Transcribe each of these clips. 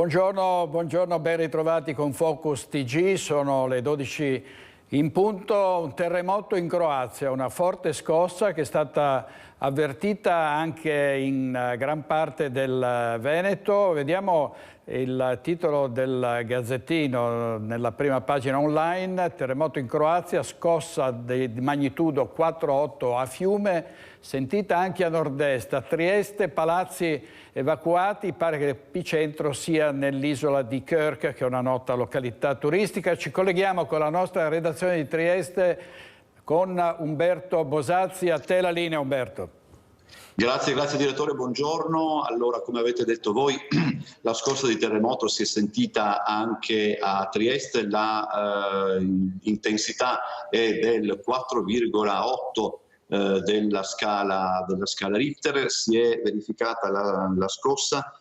Buongiorno, buongiorno, ben ritrovati con Focus TG, sono le 12 in punto. Un terremoto in Croazia, una forte scossa che è stata avvertita anche in gran parte del Veneto. Vediamo il titolo del Gazzettino nella prima pagina online: terremoto in Croazia, scossa di magnitudo 4,8 a Fiume, sentita anche a nord-est, a Trieste, palazzi evacuati. Pare che l'epicentro sia nell'isola di Krk, che è una nota località turistica. Ci colleghiamo con la nostra redazione di Trieste con Umberto Bosazzi. A te la linea, Umberto. Grazie direttore, buongiorno. Allora, come avete detto voi, la scossa di terremoto si è sentita anche a Trieste, l'intensità è del 4,8 della scala Richter. Si è verificata la scossa,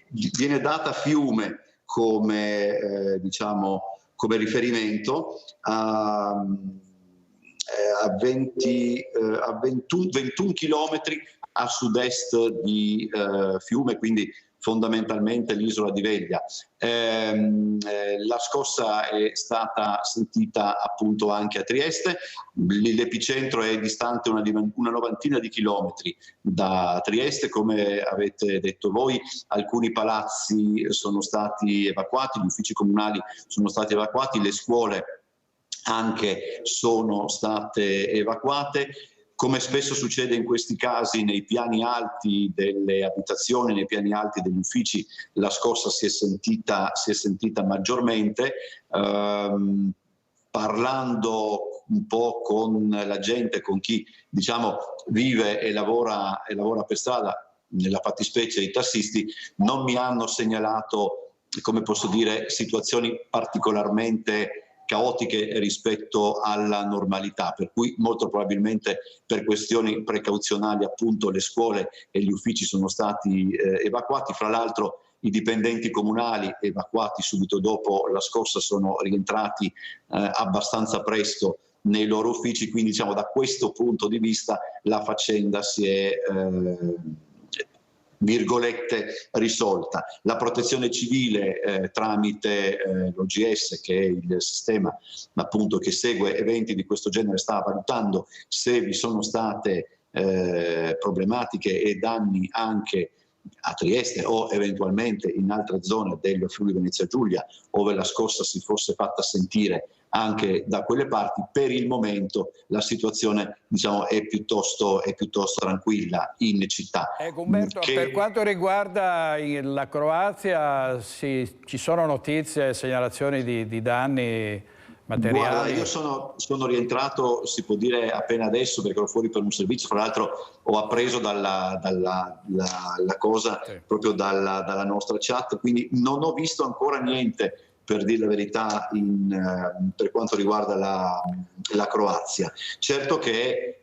viene data Fiume come, come riferimento a 21 chilometri a sud-est di Fiume, quindi fondamentalmente l'isola di Veglia. La scossa è stata sentita appunto anche a Trieste. L'epicentro è distante una novantina di chilometri da Trieste. Come avete detto voi, alcuni palazzi sono stati evacuati, gli uffici comunali sono stati evacuati, le scuole anche sono state evacuate. Come spesso succede in questi casi, nei piani alti delle abitazioni, nei piani alti degli uffici, la scossa si è sentita maggiormente. Parlando un po' con la gente, con chi vive e lavora per strada, nella fattispecie i tassisti, non mi hanno segnalato, come posso dire, situazioni particolarmente caotiche rispetto alla normalità, per cui molto probabilmente per questioni precauzionali appunto le scuole e gli uffici sono stati evacuati. Fra l'altro i dipendenti comunali evacuati subito dopo la scossa sono rientrati abbastanza presto nei loro uffici, quindi da questo punto di vista la faccenda si è virgolette risolta. La protezione civile tramite l'OGS, che è il sistema appunto che segue eventi di questo genere, sta valutando se vi sono state problematiche e danni anche a Trieste o eventualmente in altre zone del Friuli Venezia Giulia, ove la scossa si fosse fatta sentire anche da quelle parti. Per il momento la situazione è piuttosto tranquilla in città. Ecco, Umberto, per quanto riguarda la Croazia, ci sono notizie, segnalazioni di danni materiali? Guarda, io sono rientrato, si può dire, appena adesso, perché ero fuori per un servizio. Fra l'altro ho appreso la cosa proprio dalla nostra chat, quindi non ho visto ancora niente, per dire la verità, per quanto riguarda la Croazia. Certo che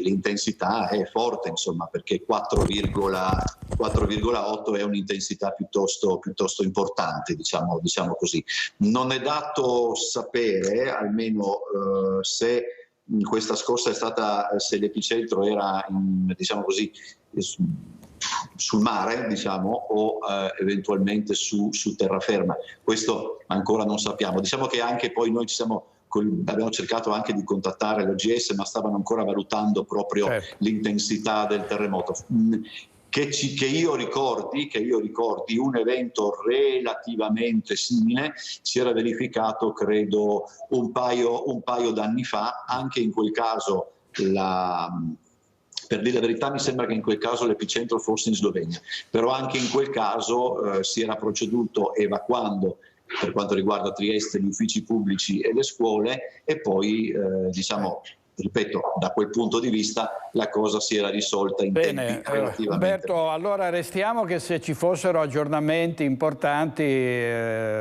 l'intensità è forte, insomma, perché 4,8 è un'intensità piuttosto importante, diciamo così. Non è dato sapere, almeno se questa scossa è stata, se l'epicentro era sul mare, o eventualmente su terraferma. Questo ancora non sappiamo. Diciamo che anche poi noi abbiamo cercato anche di contattare l'OGS, ma stavano ancora valutando proprio l'intensità del terremoto. Che io ricordi, un evento relativamente simile si era verificato, credo, un paio d'anni fa. Anche in quel caso per dire la verità, mi sembra che in quel caso l'epicentro fosse in Slovenia, però anche in quel caso si era proceduto evacuando, per quanto riguarda Trieste, gli uffici pubblici e le scuole, e poi ripeto, da quel punto di vista la cosa si era risolta in tempi relativamente. Umberto, allora restiamo che se ci fossero aggiornamenti importanti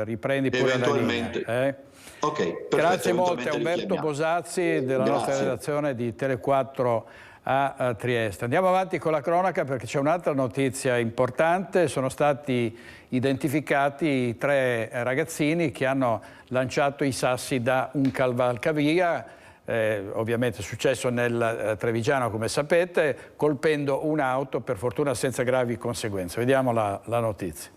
riprendi pure la linea. Ok, perfetto. Grazie molte a Umberto Bosazzi della nostra redazione di Tele4 a Trieste. Andiamo avanti con la cronaca, perché c'è un'altra notizia importante. Sono stati identificati 3 ragazzini che hanno lanciato i sassi da un cavalcavia ovviamente è successo nel Trevigiano, come sapete, colpendo un'auto, per fortuna senza gravi conseguenze. Vediamo la notizia.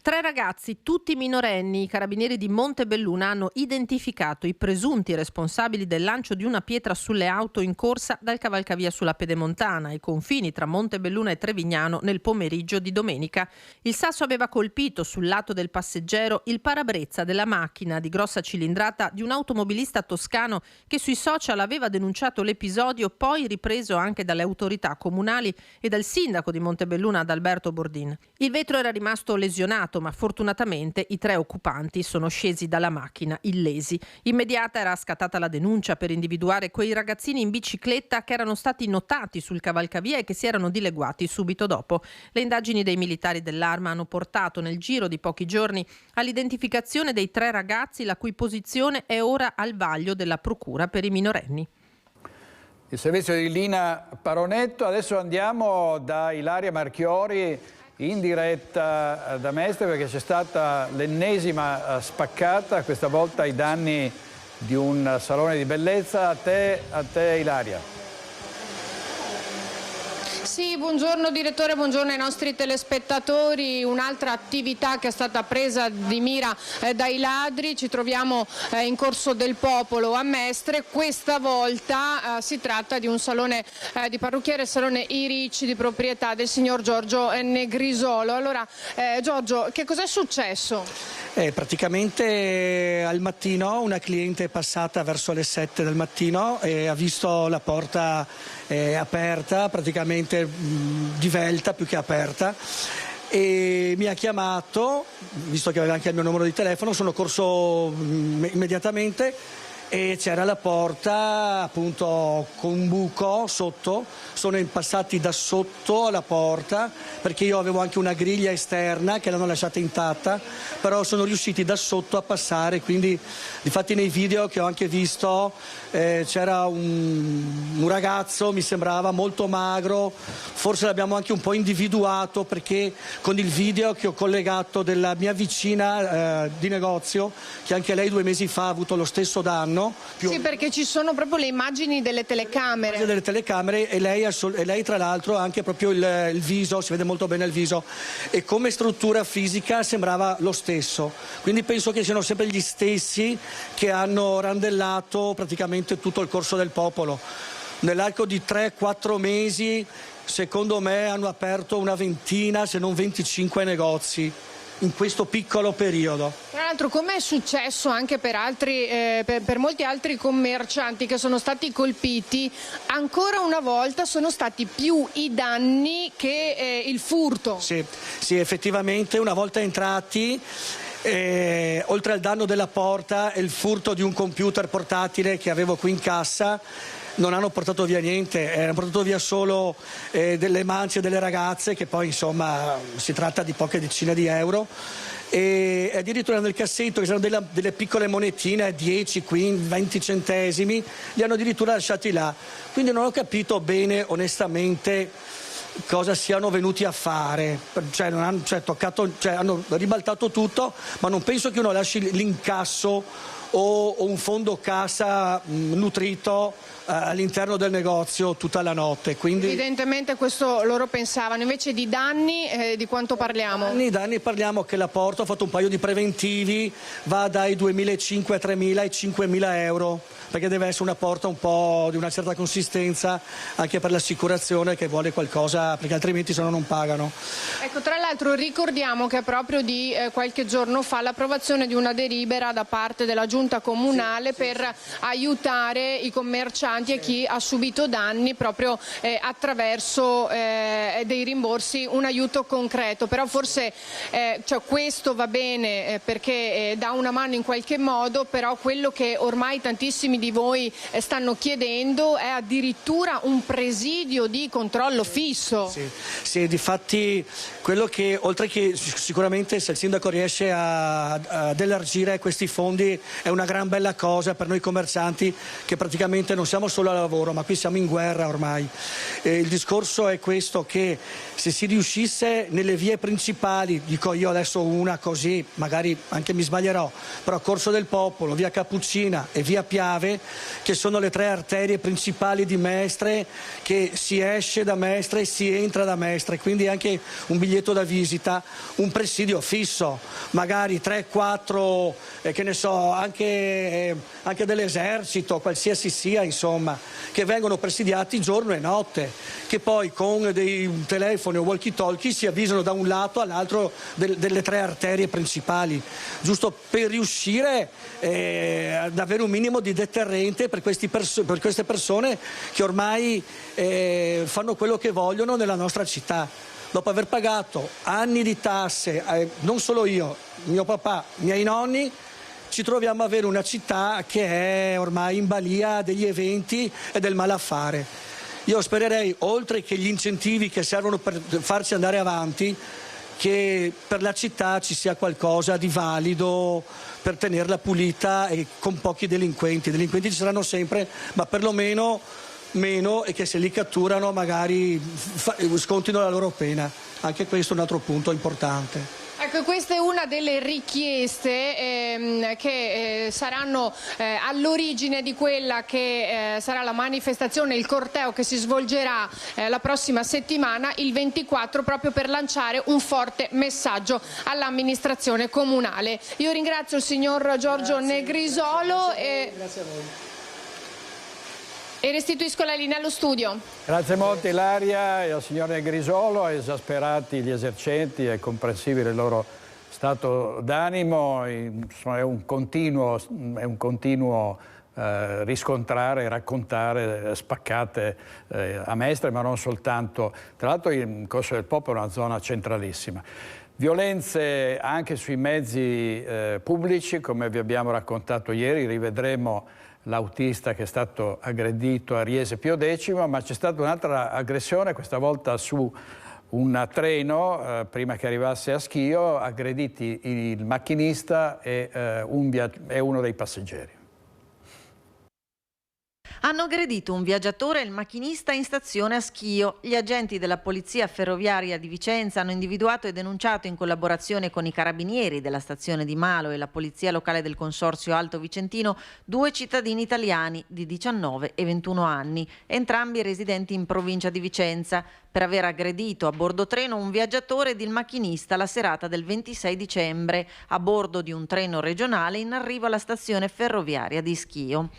3 ragazzi, tutti minorenni, i carabinieri di Montebelluna hanno identificato i presunti responsabili del lancio di una pietra sulle auto in corsa dal cavalcavia sulla Pedemontana, ai confini tra Montebelluna e Trevignano, nel pomeriggio di domenica. Il sasso aveva colpito sul lato del passeggero il parabrezza della macchina di grossa cilindrata di un automobilista toscano che sui social aveva denunciato l'episodio, poi ripreso anche dalle autorità comunali e dal sindaco di Montebelluna, Adalberto Bordin. Il vetro era rimasto lesionato, ma fortunatamente i 3 occupanti sono scesi dalla macchina illesi. Immediata era scattata la denuncia per individuare quei ragazzini in bicicletta che erano stati notati sul cavalcavia e che si erano dileguati subito dopo. Le indagini dei militari dell'Arma hanno portato nel giro di pochi giorni all'identificazione dei 3 ragazzi, la cui posizione è ora al vaglio della Procura per i minorenni. Il servizio di Lina Paronetto. Adesso andiamo da Ilaria Marchiori in diretta da Mestre, perché c'è stata l'ennesima spaccata, questa volta ai danni di un salone di bellezza. A te Ilaria. Sì, buongiorno direttore, buongiorno ai nostri telespettatori. Un'altra attività che è stata presa di mira dai ladri. Ci troviamo in Corso del Popolo a Mestre. Questa volta si tratta di un salone di parrucchiere, il salone I Ricci, di proprietà del signor Giorgio Negrisolo. Allora Giorgio, che cos'è successo? Praticamente al mattino una cliente è passata verso le 7 del mattino e ha visto la porta aperta, praticamente divelta più che aperta, e mi ha chiamato, visto che aveva anche il mio numero di telefono. Sono corso immediatamente e c'era la porta appunto con un buco sotto. Sono passati da sotto alla porta, perché io avevo anche una griglia esterna che l'hanno lasciata intatta, però sono riusciti da sotto a passare. Quindi difatti nei video che ho anche visto c'era un ragazzo, mi sembrava molto magro, forse l'abbiamo anche un po' individuato, perché con il video che ho collegato della mia vicina di negozio, che anche lei 2 mesi fa ha avuto lo stesso danno. Sì, perché ci sono proprio le immagini delle telecamere. Delle telecamere, e lei tra l'altro ha anche proprio il viso, si vede molto bene il viso, e come struttura fisica sembrava lo stesso. Quindi penso che siano sempre gli stessi che hanno randellato praticamente tutto il Corso del Popolo. Nell'arco di 3-4 mesi, secondo me, hanno aperto una ventina, se non 25 negozi in questo piccolo periodo. Tra l'altro, come è successo anche per molti altri commercianti che sono stati colpiti, ancora una volta sono stati più i danni che il furto. Sì, effettivamente una volta entrati, oltre al danno della porta e il furto di un computer portatile che avevo qui in cassa, non hanno portato via niente, hanno portato via solo delle mance delle ragazze, che poi insomma si tratta di poche decine di euro, e addirittura nel cassetto, che c'erano delle piccole monetine, 10, 15, 20 centesimi, li hanno addirittura lasciati là. Quindi non ho capito bene onestamente cosa siano venuti a fare, hanno ribaltato tutto, ma non penso che uno lasci l'incasso o un fondo cassa nutrito all'interno del negozio tutta la notte. Quindi evidentemente questo loro pensavano. Invece di danni, di quanto parliamo? Danni parliamo che la porta, ho fatto un paio di preventivi, va dai 2.500, 3.000 ai 5.000 euro, perché deve essere una porta un po' di una certa consistenza, anche per l'assicurazione che vuole qualcosa, perché altrimenti se no non pagano. Ecco, tra l'altro ricordiamo che è proprio di qualche giorno fa l'approvazione di una delibera da parte della Giunta Comunale per aiutare i commercianti e chi ha subito danni proprio attraverso dei rimborsi, un aiuto concreto. Però forse questo va bene perché dà una mano in qualche modo, però quello che ormai tantissimi di voi stanno chiedendo è addirittura un presidio di controllo fisso. bilancio. Sì, difatti quello che, oltre che sicuramente se il sindaco riesce ad elargire questi fondi è una gran bella cosa per noi commercianti, che praticamente non siamo solo al lavoro, ma qui siamo in guerra ormai. Il discorso è questo, che se si riuscisse nelle vie principali, dico io adesso una così, magari anche mi sbaglierò, però Corso del Popolo, via Cappuccina e via Piave, che sono le 3 arterie principali di Mestre, che si esce da Mestre e si entra da Mestre, quindi anche un biglietto da visita, un presidio fisso, magari 3-4, che ne so, anche dell'esercito, qualsiasi sia, insomma, che vengono presidiati giorno e notte, che poi con dei telefoni o walkie-talkie si avvisano da un lato all'altro delle 3 arterie principali, giusto per riuscire ad avere un minimo di deterrente per queste persone che ormai fanno quello che vogliono nella nostra città. Dopo aver pagato anni di tasse, non solo io, mio papà, miei nonni, ci troviamo a avere una città che è ormai in balia degli eventi e del malaffare. Io spererei, oltre che gli incentivi che servono per farci andare avanti, che per la città ci sia qualcosa di valido per tenerla pulita e con pochi delinquenti. Delinquenti ci saranno sempre, ma perlomeno meno, e che se li catturano magari scontino la loro pena. Anche questo è un altro punto importante. Ecco, questa è una delle richieste che saranno all'origine di quella che sarà la manifestazione, il corteo che si svolgerà la prossima settimana, il 24, proprio per lanciare un forte messaggio all'amministrazione comunale. Io ringrazio il signor Giorgio Negrisolo Grazie a voi. E restituisco la linea allo studio. Grazie molto Ilaria e al signor Negrisolo. Esasperati gli esercenti, è comprensibile il loro stato d'animo, è un continuo riscontrare, raccontare spaccate a Mestre, ma non soltanto. Tra l'altro il Corso del Popolo è una zona centralissima. Violenze anche sui mezzi pubblici, come vi abbiamo raccontato ieri. Rivedremo l'autista che è stato aggredito a Riese Pio X, ma c'è stata un'altra aggressione, questa volta su un treno, prima che arrivasse a Schio, aggrediti il macchinista e uno dei passeggeri. Hanno aggredito un viaggiatore e il macchinista in stazione a Schio. Gli agenti della Polizia Ferroviaria di Vicenza hanno individuato e denunciato, in collaborazione con i carabinieri della stazione di Malo e la Polizia Locale del Consorzio Alto Vicentino, 2 cittadini italiani di 19 e 21 anni, entrambi residenti in provincia di Vicenza, per aver aggredito a bordo treno un viaggiatore ed il macchinista la serata del 26 dicembre a bordo di un treno regionale in arrivo alla stazione ferroviaria di Schio.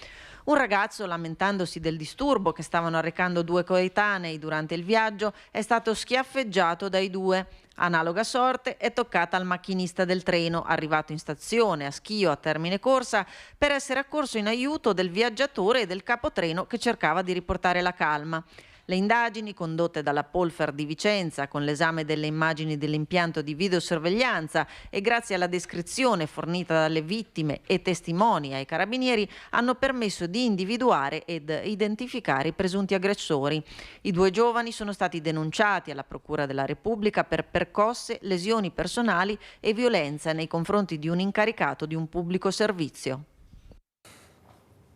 Un ragazzo, lamentandosi del disturbo che stavano arrecando 2 coetanei durante il viaggio, è stato schiaffeggiato dai 2. Analoga sorte è toccata al macchinista del treno, arrivato in stazione a Schio a termine corsa, per essere accorso in aiuto del viaggiatore e del capotreno che cercava di riportare la calma. Le indagini, condotte dalla Polfer di Vicenza con l'esame delle immagini dell'impianto di videosorveglianza e grazie alla descrizione fornita dalle vittime e testimoni ai carabinieri, hanno permesso di individuare ed identificare i presunti aggressori. I 2 giovani sono stati denunciati alla Procura della Repubblica per percosse, lesioni personali e violenza nei confronti di un incaricato di un pubblico servizio.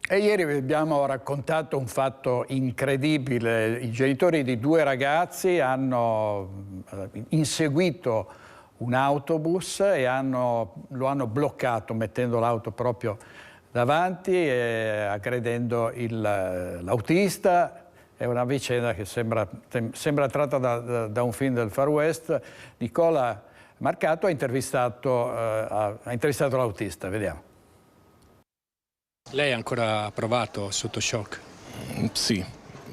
E ieri vi abbiamo raccontato un fatto incredibile. I genitori di 2 ragazzi hanno inseguito un autobus e lo hanno bloccato, mettendo l'auto proprio davanti e aggredendo l'autista. È una vicenda che sembra tratta da un film del Far West. Nicola Marcato ha intervistato l'autista, vediamo. Lei è ancora provato sotto shock? Sì,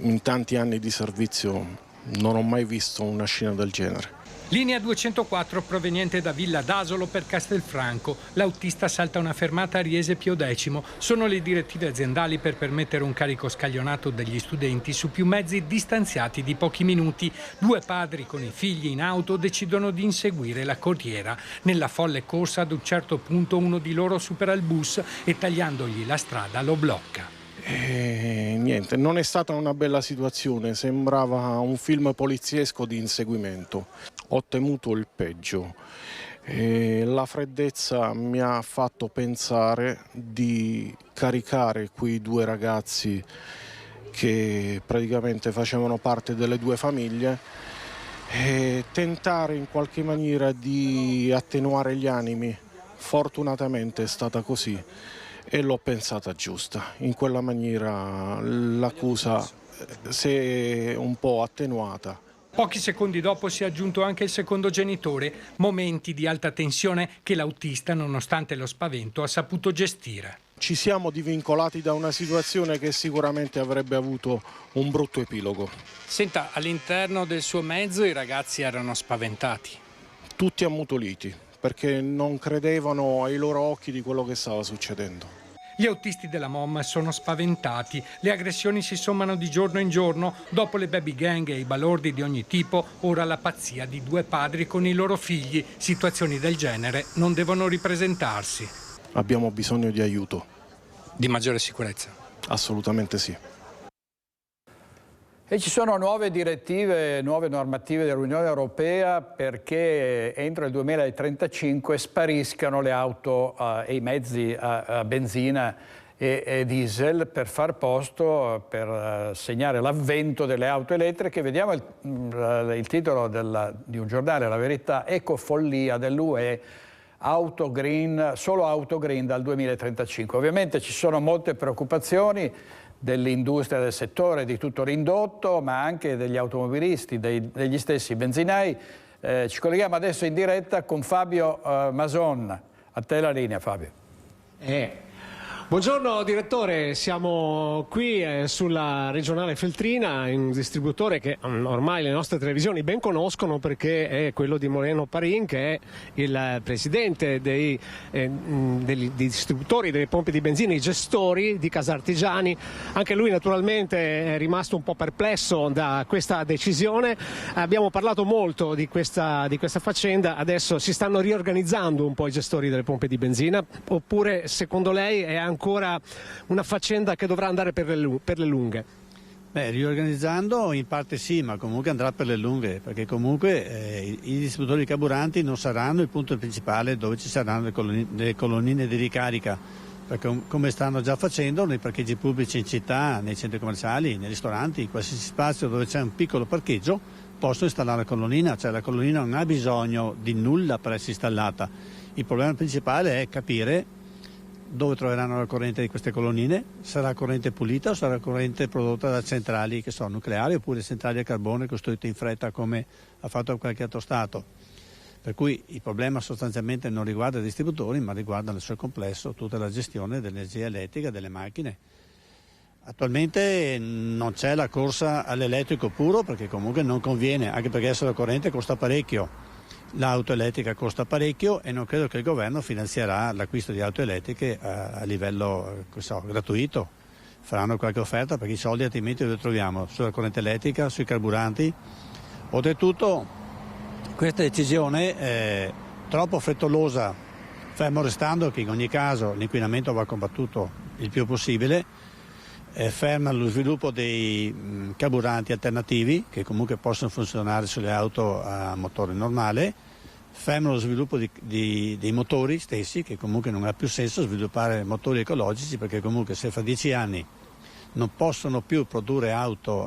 in tanti anni di servizio non ho mai visto una scena del genere. Linea 204 proveniente da Villa d'Asolo per Castelfranco. L'autista salta una fermata a Riese Pio X. Sono le direttive aziendali per permettere un carico scaglionato degli studenti su più mezzi distanziati di pochi minuti. 2 padri con i figli in auto decidono di inseguire la corriera. Nella folle corsa ad un certo punto uno di loro supera il bus e tagliandogli la strada lo blocca. E niente, non è stata una bella situazione, sembrava un film poliziesco di inseguimento. Ho temuto il peggio. E la freddezza mi ha fatto pensare di caricare quei 2 ragazzi che praticamente facevano parte delle 2 famiglie e tentare in qualche maniera di attenuare gli animi. Fortunatamente è stata così e l'ho pensata giusta. In quella maniera l'accusa si è un po' attenuata. Pochi secondi dopo si è aggiunto anche il secondo genitore, momenti di alta tensione che l'autista, nonostante lo spavento, ha saputo gestire. Ci siamo divincolati da una situazione che sicuramente avrebbe avuto un brutto epilogo. Senta, all'interno del suo mezzo i ragazzi erano spaventati. Tutti ammutoliti, perché non credevano ai loro occhi di quello che stava succedendo. Gli autisti della MOM sono spaventati. Le aggressioni si sommano di giorno in giorno. Dopo le baby gang e i balordi di ogni tipo, ora la pazzia di 2 padri con i loro figli. Situazioni del genere non devono ripresentarsi. Abbiamo bisogno di aiuto. Di maggiore sicurezza? Assolutamente sì. E ci sono nuove direttive, nuove normative dell'Unione Europea perché entro il 2035 spariscano le auto e i mezzi a benzina e diesel per far posto, per segnare l'avvento delle auto elettriche. Vediamo il titolo di un giornale, La Verità: ecofollia dell'UE, auto green, solo auto green dal 2035. Ovviamente ci sono molte preoccupazioni dell'industria del settore, di tutto l'indotto, ma anche degli automobilisti, degli stessi benzinai. Ci colleghiamo adesso in diretta con Fabio Mason. A te la linea, Fabio. Buongiorno direttore, siamo qui sulla regionale Feltrina, in un distributore che ormai le nostre televisioni ben conoscono perché è quello di Moreno Parin, che è il presidente dei distributori delle pompe di benzina, i gestori di Casartigiani. Anche lui naturalmente è rimasto un po' perplesso da questa decisione. Abbiamo parlato molto di questa faccenda, adesso si stanno riorganizzando un po' i gestori delle pompe di benzina, oppure secondo lei è ancora una faccenda che dovrà andare per le lunghe? Riorganizzando in parte sì, ma comunque andrà per le lunghe, perché comunque i distributori di carburanti non saranno il punto principale dove ci saranno le colonnine di ricarica, perché come stanno già facendo nei parcheggi pubblici in città, nei centri commerciali, nei ristoranti, in qualsiasi spazio dove c'è un piccolo parcheggio possono installare la colonnina, cioè la colonnina non ha bisogno di nulla per essere installata. Il problema principale è capire dove troveranno la corrente di queste colonnine, sarà corrente pulita o sarà corrente prodotta da centrali che sono nucleari oppure centrali a carbone costruite in fretta come ha fatto qualche altro Stato. Per cui il problema sostanzialmente non riguarda i distributori, ma riguarda nel suo complesso tutta la gestione dell'energia elettrica delle macchine. Attualmente non c'è la corsa all'elettrico puro perché comunque non conviene, anche perché essere corrente costa parecchio. L'auto elettrica costa parecchio e non credo che il governo finanzierà l'acquisto di auto elettriche a livello gratuito. Faranno qualche offerta perché i soldi altrimenti li troviamo sulla corrente elettrica, sui carburanti. Oltretutto questa decisione è troppo frettolosa, fermo restando che in ogni caso l'inquinamento va combattuto il più possibile, ferma lo sviluppo dei carburanti alternativi che comunque possono funzionare sulle auto a motore normale, ferma lo sviluppo dei motori stessi, che comunque non ha più senso sviluppare motori ecologici perché comunque se fra 10 anni non possono più produrre auto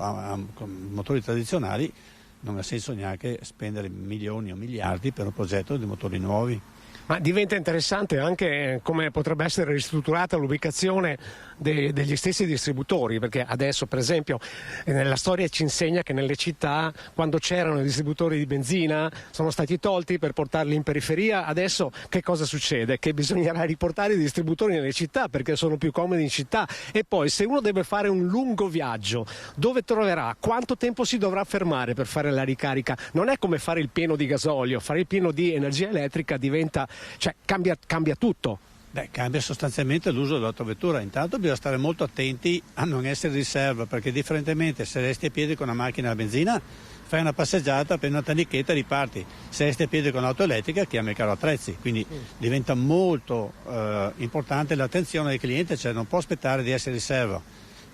con motori tradizionali non ha senso neanche spendere milioni o miliardi per un progetto di motori nuovi. Ma diventa interessante anche come potrebbe essere ristrutturata l'ubicazione degli stessi distributori, perché adesso per esempio la storia ci insegna che nelle città quando c'erano i distributori di benzina sono stati tolti per portarli in periferia. Adesso che cosa succede? Che bisognerà riportare i distributori nelle città perché sono più comodi in città. E poi se uno deve fare un lungo viaggio, dove troverà? Quanto tempo si dovrà fermare per fare la ricarica? Non è come fare il pieno di gasolio, fare il pieno di energia elettrica cambia tutto. Cambia sostanzialmente l'uso dell'autovettura. Intanto bisogna stare molto attenti a non essere riserva, perché differentemente se resti a piedi con una macchina a benzina fai una passeggiata, prendi una tannichetta e riparti. Se stai a piedi con l'auto elettrica chiami il carro attrezzi, quindi diventa molto importante l'attenzione del cliente, cioè non può aspettare di essere in riserva.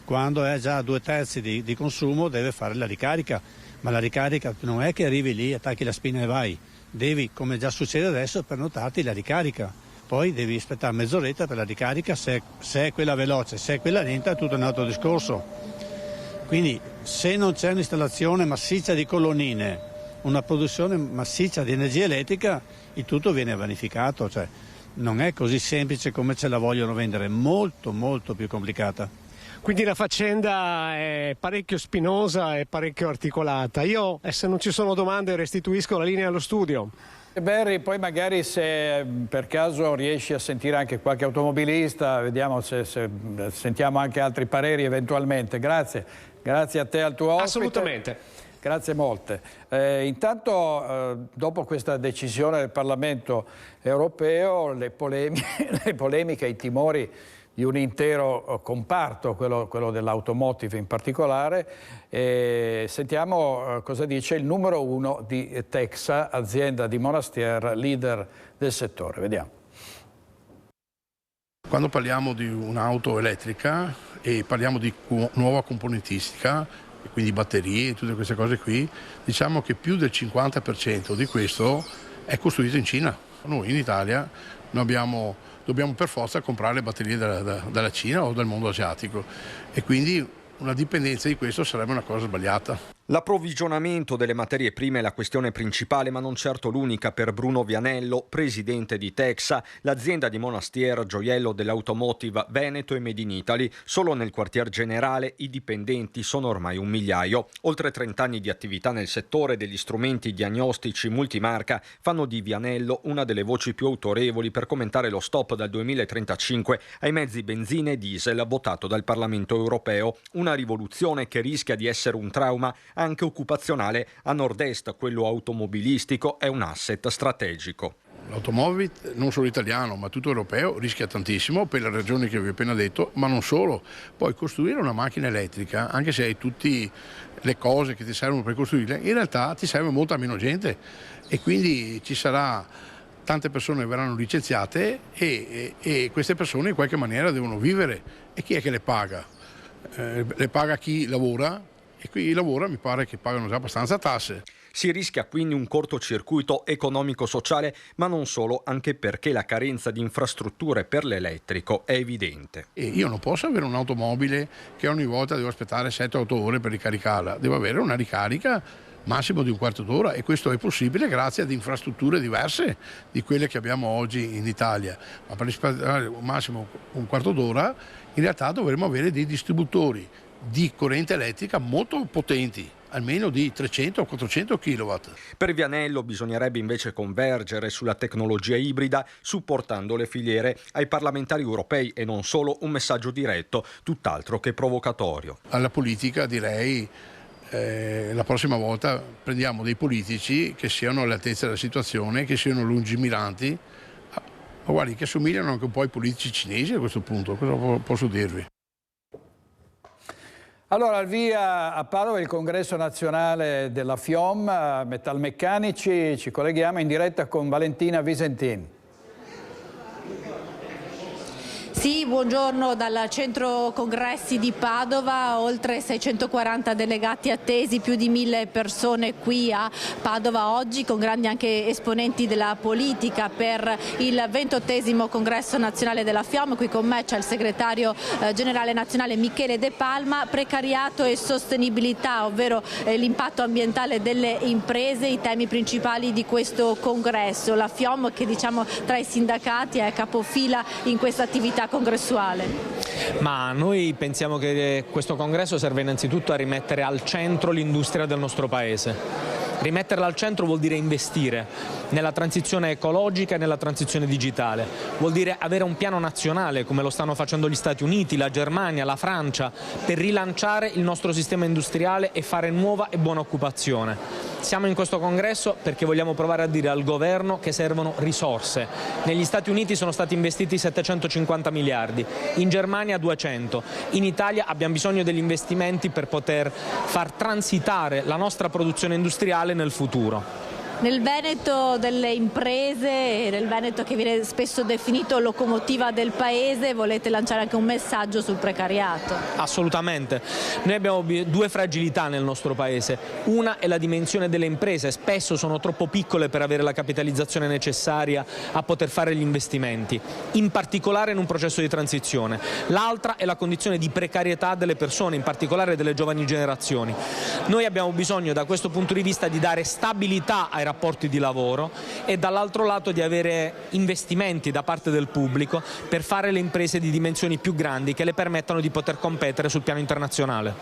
Quando è già a 2/3 di consumo deve fare la ricarica, ma la ricarica non è che arrivi lì, attacchi la spina e vai, devi, come già succede adesso, prenotarti la ricarica. Poi devi aspettare mezz'oretta per la ricarica, se è quella veloce, se è quella lenta è tutto un altro discorso. Quindi se non c'è un'installazione massiccia di colonnine, una produzione massiccia di energia elettrica, il tutto viene vanificato, cioè non è così semplice come ce la vogliono vendere, è molto molto più complicata. Quindi la faccenda è parecchio spinosa e parecchio articolata. Io, se non ci sono domande, restituisco la linea allo studio. Barry, poi magari se per caso riesci a sentire anche qualche automobilista, vediamo se sentiamo anche altri pareri eventualmente. Grazie a te e al tuo ospite. Assolutamente. Grazie molte. Intanto, dopo questa decisione del Parlamento europeo, le polemiche, i timori di un intero comparto, quello dell'automotive in particolare. Sentiamo cosa dice il numero 1 di Texa, azienda di Monastier, leader del settore. Vediamo. Quando parliamo di un'auto elettrica e parliamo di nuova componentistica, quindi batterie e tutte queste cose qui, diciamo che più del 50% di questo è costruito in Cina. Noi in Italia dobbiamo per forza comprare le batterie dalla Cina o dal mondo asiatico e quindi una dipendenza di questo sarebbe una cosa sbagliata. L'approvvigionamento delle materie prime è la questione principale, ma non certo l'unica per Bruno Vianello, presidente di Texa, l'azienda di Monastier, gioiello dell'automotive Veneto e Made in Italy. Solo nel quartier generale i dipendenti sono ormai 1 migliaio. Oltre 30 anni di attività nel settore degli strumenti diagnostici multimarca fanno di Vianello una delle voci più autorevoli per commentare lo stop dal 2035 ai mezzi benzina e diesel votato dal Parlamento europeo. Una rivoluzione che rischia di essere un trauma anche occupazionale. A nord-est, quello automobilistico, è un asset strategico. L'automobile, non solo italiano ma tutto europeo, rischia tantissimo per le ragioni che vi ho appena detto, ma non solo. Poi costruire una macchina elettrica, anche se hai tutte le cose che ti servono per costruirla, in realtà ti serve molta meno gente e quindi ci sarà tante persone che verranno licenziate e queste persone in qualche maniera devono vivere. E chi è che le paga? Le paga chi lavora? E qui lavora, mi pare che pagano già abbastanza tasse. Si rischia quindi un cortocircuito economico-sociale, ma non solo, anche perché la carenza di infrastrutture per l'elettrico è evidente. E io non posso avere un'automobile che ogni volta devo aspettare 7-8 ore per ricaricarla, devo avere una ricarica massimo di un quarto d'ora e questo è possibile grazie ad infrastrutture diverse di quelle che abbiamo oggi in Italia. Ma per risparmiare massimo un quarto d'ora in realtà dovremmo avere dei distributori di corrente elettrica molto potenti, almeno di 300 o 400 kW. Per Vianello bisognerebbe invece convergere sulla tecnologia ibrida, supportando le filiere. Ai parlamentari europei e non solo un messaggio diretto, tutt'altro che provocatorio. Alla politica direi la prossima volta prendiamo dei politici che siano all'altezza della situazione, che siano lungimiranti, ma guardi che assomigliano anche un po' ai politici cinesi a questo punto, cosa posso dirvi? Allora, al via a Padova il congresso nazionale della FIOM, Metalmeccanici, ci colleghiamo in diretta con Valentina Visentin. Sì, buongiorno dal centro congressi di Padova, oltre 640 delegati attesi, più di 1000 persone qui a Padova oggi, con grandi anche esponenti della politica per il 28esimo congresso nazionale della FIOM. Qui con me c'è il segretario generale nazionale Michele De Palma. Precariato e sostenibilità, ovvero l'impatto ambientale delle imprese, i temi principali di questo congresso. La FIOM, che diciamo tra i sindacati è capofila in questa attività congressuale. Ma noi pensiamo che questo congresso serve innanzitutto a rimettere al centro l'industria del nostro paese. Rimetterla al centro vuol dire investire nella transizione ecologica e nella transizione digitale, vuol dire avere un piano nazionale come lo stanno facendo gli Stati Uniti, la Germania, la Francia, per rilanciare il nostro sistema industriale e fare nuova e buona occupazione. Siamo in questo congresso perché vogliamo provare a dire al governo che servono risorse. Negli Stati Uniti sono stati investiti 750 miliardi, in Germania 200. In Italia abbiamo bisogno degli investimenti per poter far transitare la nostra produzione industriale nel futuro. Nel Veneto delle imprese, nel Veneto che viene spesso definito locomotiva del paese, volete lanciare anche un messaggio sul precariato? Assolutamente. Noi abbiamo due fragilità nel nostro paese. Una è la dimensione delle imprese, spesso sono troppo piccole per avere la capitalizzazione necessaria a poter fare gli investimenti, in particolare in un processo di transizione. L'altra è la condizione di precarietà delle persone, in particolare delle giovani generazioni. Noi abbiamo bisogno da questo punto di vista di dare stabilità ai rapporti di lavoro e dall'altro lato di avere investimenti da parte del pubblico per fare le imprese di dimensioni più grandi che le permettano di poter competere sul piano internazionale.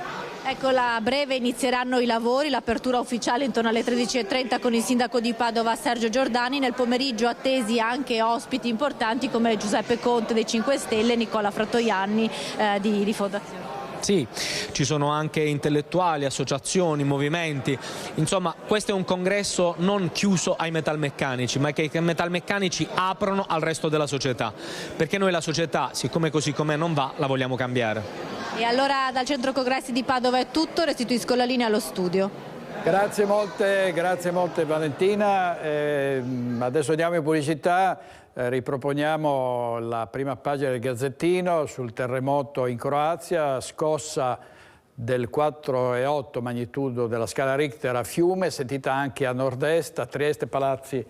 Ecco, a breve inizieranno i lavori, l'apertura ufficiale intorno alle 13:30 con il sindaco di Padova Sergio Giordani. Nel pomeriggio attesi anche ospiti importanti come Giuseppe Conte dei 5 Stelle e Nicola Frattoianni di Rifondazione. Sì, ci sono anche intellettuali, associazioni, movimenti, insomma questo è un congresso non chiuso ai metalmeccanici, ma che i metalmeccanici aprono al resto della società, perché noi la società, siccome così com'è non va, la vogliamo cambiare. E allora dal Centro Congressi di Padova è tutto, restituisco la linea allo studio. Grazie molte Valentina, adesso andiamo in pubblicità. Riproponiamo la prima pagina del Gazzettino sul terremoto in Croazia, scossa del 4,8 magnitudo della scala Richter a Fiume, sentita anche a nord-est, a Trieste, palazzi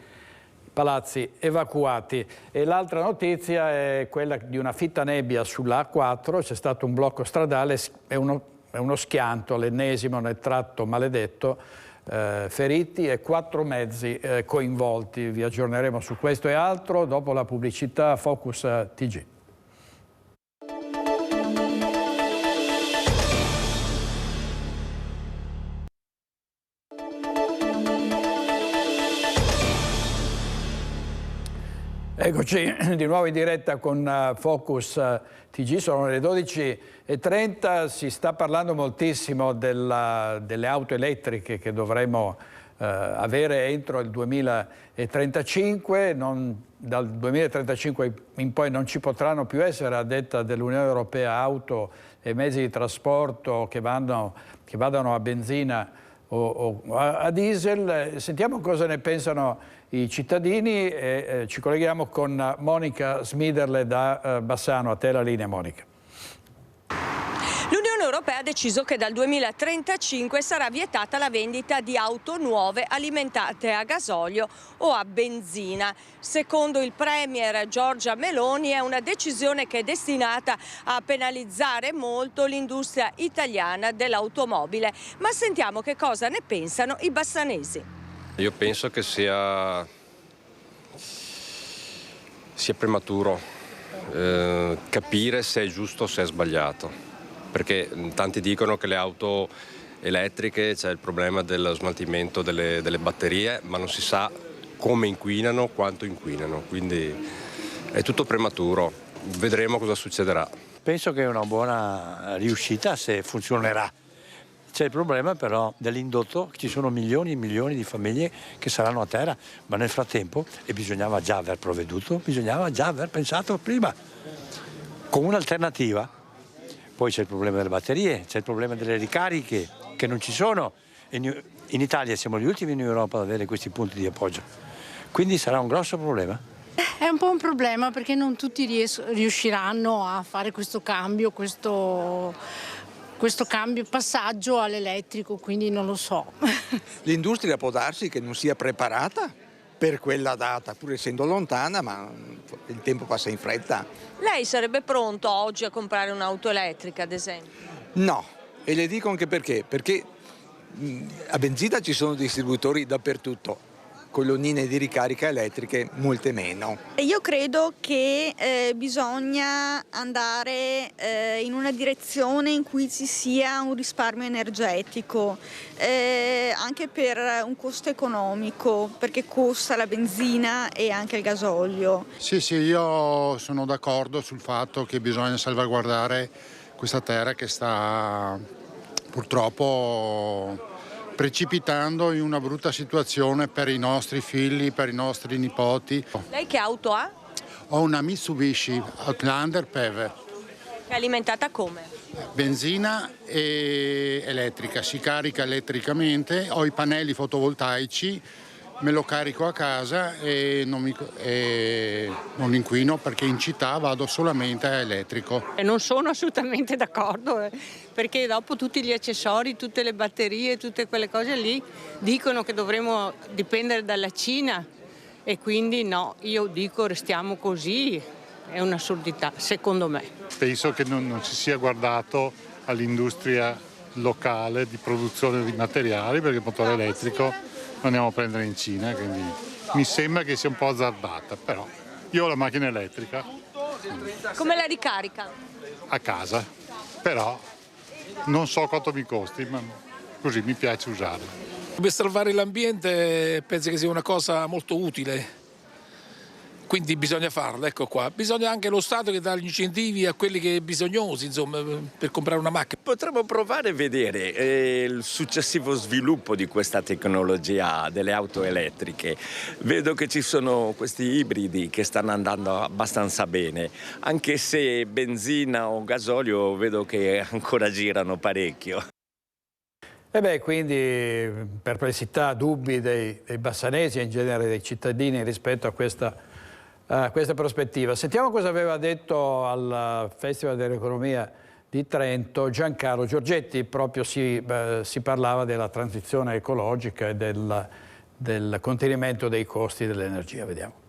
evacuati. E l'altra notizia è quella di una fitta nebbia sulla A4, c'è stato un blocco stradale, è uno schianto, l'ennesimo nel tratto maledetto, feriti e 4 mezzi coinvolti. Vi aggiorneremo su questo e altro dopo la pubblicità. Focus TG. Eccoci di nuovo in diretta con Focus TG, sono le 12:30, si sta parlando moltissimo delle auto elettriche che dovremo avere entro il 2035, dal 2035 in poi non ci potranno più essere, a detta dell'Unione Europea, auto e mezzi di trasporto che vadano a benzina o a diesel. Sentiamo cosa ne pensano i cittadini e ci colleghiamo con Monica Smiderle da Bassano. A te la linea, Monica. L'Unione Europea ha deciso che dal 2035 sarà vietata la vendita di auto nuove alimentate a gasolio o a benzina. Secondo il Premier Giorgia Meloni è una decisione che è destinata a penalizzare molto l'industria italiana dell'automobile. Ma sentiamo che cosa ne pensano i bassanesi. Io penso che sia prematuro capire se è giusto o se è sbagliato, perché tanti dicono che le auto elettriche c'è il problema dello smaltimento delle batterie, ma non si sa come inquinano, quanto inquinano, quindi è tutto prematuro, vedremo cosa succederà. Penso che è una buona riuscita se funzionerà. C'è il problema però dell'indotto, ci sono milioni e milioni di famiglie che saranno a terra, ma nel frattempo, e bisognava già aver provveduto, bisognava già aver pensato prima, con un'alternativa. Poi c'è il problema delle batterie, c'è il problema delle ricariche, che non ci sono. In Italia siamo gli ultimi in Europa ad avere questi punti di appoggio, quindi sarà un grosso problema. È un po' un problema perché non tutti riusciranno a fare questo cambio, questo passaggio all'elettrico, quindi non lo so. L'industria può darsi che non sia preparata per quella data, pur essendo lontana, ma il tempo passa in fretta. Lei sarebbe pronto oggi a comprare un'auto elettrica, ad esempio? No, e le dico anche perché. Perché a benzina ci sono distributori dappertutto, colonnine di ricarica elettriche molte meno. Io credo che bisogna andare in una direzione in cui ci sia un risparmio energetico, anche per un costo economico, perché costa la benzina e anche il gasolio. Sì, io sono d'accordo sul fatto che bisogna salvaguardare questa terra che sta purtroppo precipitando in una brutta situazione per i nostri figli, per i nostri nipoti. Lei che auto ha? Ho una Mitsubishi Outlander PHEV. È alimentata come? Benzina e elettrica, si carica elettricamente, ho i pannelli fotovoltaici, me lo carico a casa e non inquino perché in città vado solamente a elettrico. E non sono assolutamente d'accordo perché dopo tutti gli accessori, tutte le batterie, tutte quelle cose lì dicono che dovremmo dipendere dalla Cina e quindi no, io dico restiamo così, è un'assurdità secondo me. Penso che non si sia guardato all'industria locale di produzione di materiali perché il motore elettrico lo andiamo a prendere in Cina, quindi mi sembra che sia un po' azzardata, però io ho la macchina elettrica. Come la ricarica? A casa, però non so quanto mi costi, ma così mi piace usare. Per salvare l'ambiente penso che sia una cosa molto utile. Quindi bisogna farlo, ecco qua. Bisogna anche lo Stato che dà gli incentivi a quelli che bisognosi, insomma, per comprare una macchina. Potremmo provare a vedere il successivo sviluppo di questa tecnologia delle auto elettriche. Vedo che ci sono questi ibridi che stanno andando abbastanza bene, anche se benzina o gasolio vedo che ancora girano parecchio. E beh, quindi perplessità, dubbi dei bassanesi e in genere dei cittadini rispetto a questa prospettiva. Sentiamo cosa aveva detto al Festival dell'Economia di Trento Giancarlo Giorgetti. Proprio si parlava della transizione ecologica e del contenimento dei costi dell'energia. Vediamo.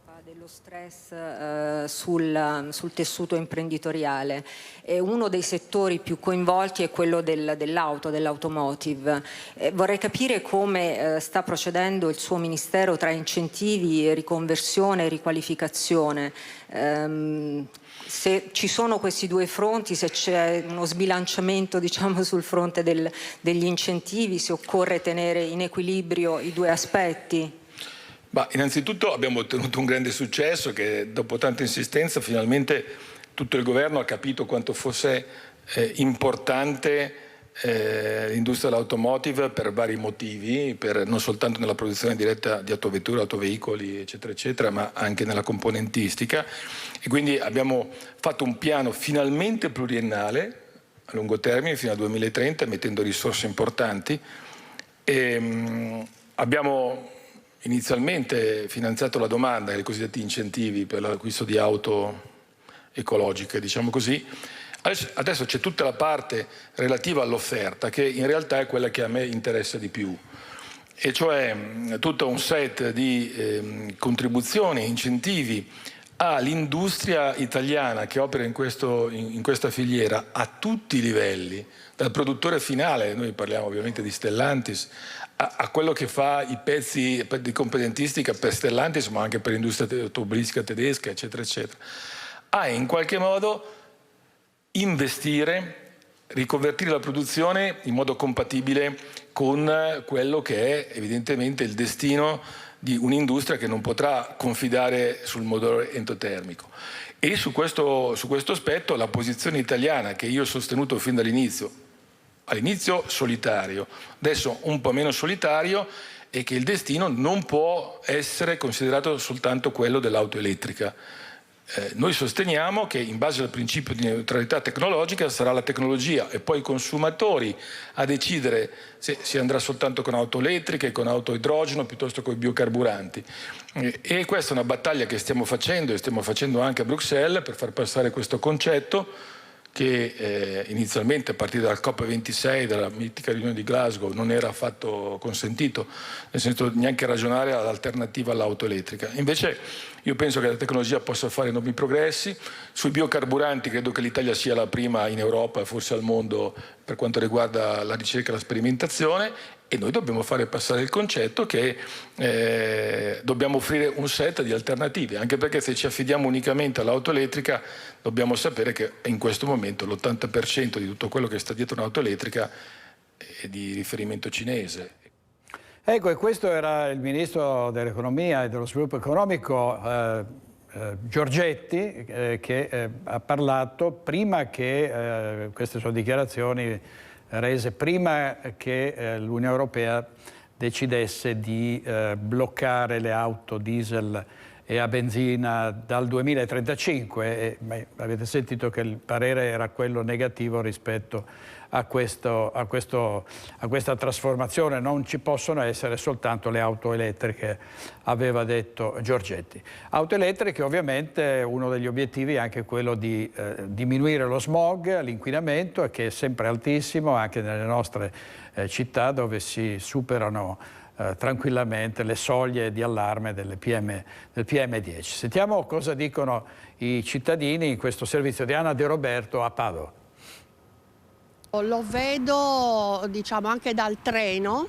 Stress sul tessuto imprenditoriale. Uno dei settori più coinvolti è quello dell'automotive. Vorrei capire come sta procedendo il suo ministero tra incentivi, riconversione e riqualificazione. Se ci sono questi due fronti, se c'è uno sbilanciamento diciamo, sul fronte degli incentivi, se occorre tenere in equilibrio i due aspetti. Innanzitutto abbiamo ottenuto un grande successo che dopo tanta insistenza finalmente tutto il governo ha capito quanto fosse importante l'industria dell'automotive per vari motivi, non soltanto nella produzione diretta di autovetture, autoveicoli eccetera eccetera, ma anche nella componentistica, e quindi abbiamo fatto un piano finalmente pluriennale a lungo termine fino al 2030 mettendo risorse importanti e abbiamo inizialmente finanziato la domanda e i cosiddetti incentivi per l'acquisto di auto ecologiche, diciamo così. Adesso c'è tutta la parte relativa all'offerta che in realtà è quella che a me interessa di più, e cioè tutto un set di contribuzioni, incentivi all'industria italiana che opera in questa filiera a tutti i livelli, dal produttore finale, noi parliamo ovviamente di Stellantis, a quello che fa i pezzi di componentistica per Stellantis, ma anche per l'industria automobilistica tedesca, eccetera, eccetera, a in qualche modo investire, riconvertire la produzione in modo compatibile con quello che è evidentemente il destino di un'industria che non potrà confidare sul motore endotermico. E su questo aspetto la posizione italiana che io ho sostenuto fin dall'inizio, all'inizio solitario, adesso un po' meno solitario, è che il destino non può essere considerato soltanto quello dell'auto elettrica. Noi sosteniamo che in base al principio di neutralità tecnologica sarà la tecnologia e poi i consumatori a decidere se si andrà soltanto con auto elettriche, con auto idrogeno piuttosto che con i biocarburanti. E questa è una battaglia che stiamo facendo e stiamo facendo anche a Bruxelles per far passare questo concetto che inizialmente a partire dal COP26, dalla mitica riunione di Glasgow, non era affatto consentito, nel senso neanche ragionare all'alternativa all'auto elettrica. Invece io penso che la tecnologia possa fare enormi progressi. Sui biocarburanti credo che l'Italia sia la prima in Europa e forse al mondo per quanto riguarda la ricerca e la sperimentazione, e noi dobbiamo fare passare il concetto che dobbiamo offrire un set di alternative, anche perché se ci affidiamo unicamente all'auto elettrica dobbiamo sapere che in questo momento l'80% di tutto quello che sta dietro un'auto elettrica è di riferimento cinese. Ecco, e questo era il Ministro dell'Economia e dello Sviluppo Economico Giorgetti che ha parlato prima che queste sue dichiarazioni rese prima che l'Unione Europea decidesse di bloccare le auto diesel e a benzina dal 2035. Avete sentito che il parere era quello negativo rispetto a questa trasformazione. Non ci possono essere soltanto le auto elettriche, aveva detto Giorgetti. Auto elettriche, ovviamente uno degli obiettivi è anche quello di diminuire lo smog, l'inquinamento, che è sempre altissimo anche nelle nostre città, dove si superano tranquillamente le soglie di allarme del PM10. Sentiamo cosa dicono i cittadini in questo servizio di Anna De Roberto a Padova. Lo vedo, diciamo, anche dal treno,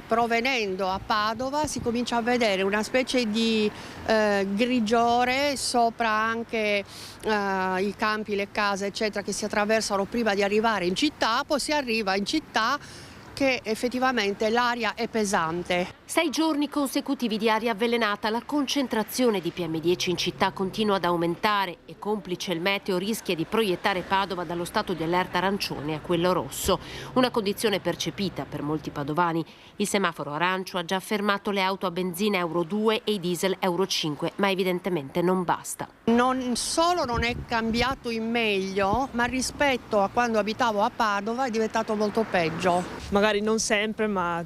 provenendo a Padova si comincia a vedere una specie di grigiore sopra anche i campi, le case eccetera, che si attraversano prima di arrivare in città. Poi si arriva in città che effettivamente l'aria è pesante. 6 giorni consecutivi di aria avvelenata, la concentrazione di PM10 in città continua ad aumentare e, complice il meteo, rischia di proiettare Padova dallo stato di allerta arancione a quello rosso. Una condizione percepita per molti padovani. Il semaforo arancio ha già fermato le auto a benzina Euro 2 e i diesel Euro 5, ma evidentemente non basta. Non solo non è cambiato in meglio, ma rispetto a quando abitavo a Padova è diventato molto peggio. Magari non sempre, ma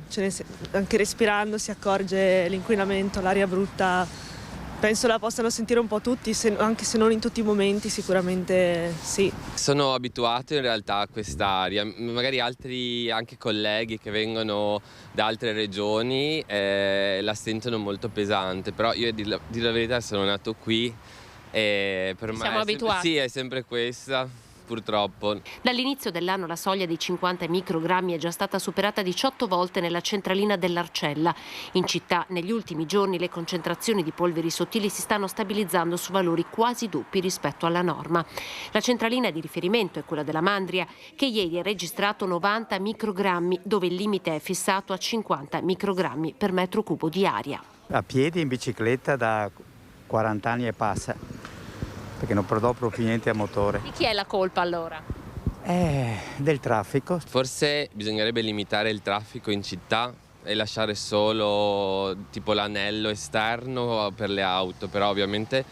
anche respirando si accorge l'inquinamento, l'aria brutta. Penso la possano sentire un po' tutti, anche se non in tutti i momenti, sicuramente sì. Sono abituato in realtà a quest'aria, magari altri anche colleghi che vengono da altre regioni la sentono molto pesante, però io a dire la verità sono nato qui e per me siamo abituati. Sì, è sempre questa. Purtroppo. Dall'inizio dell'anno la soglia dei 50 microgrammi è già stata superata 18 volte nella centralina dell'Arcella. In città negli ultimi giorni le concentrazioni di polveri sottili si stanno stabilizzando su valori quasi doppi rispetto alla norma. La centralina di riferimento è quella della Mandria, che ieri ha registrato 90 microgrammi, dove il limite è fissato a 50 microgrammi per metro cubo di aria. A piedi, in bicicletta da 40 anni e passa, perché non prodò proprio niente a motore. Di chi è la colpa allora? Del traffico. Forse bisognerebbe limitare il traffico in città e lasciare solo tipo l'anello esterno per le auto, però ovviamente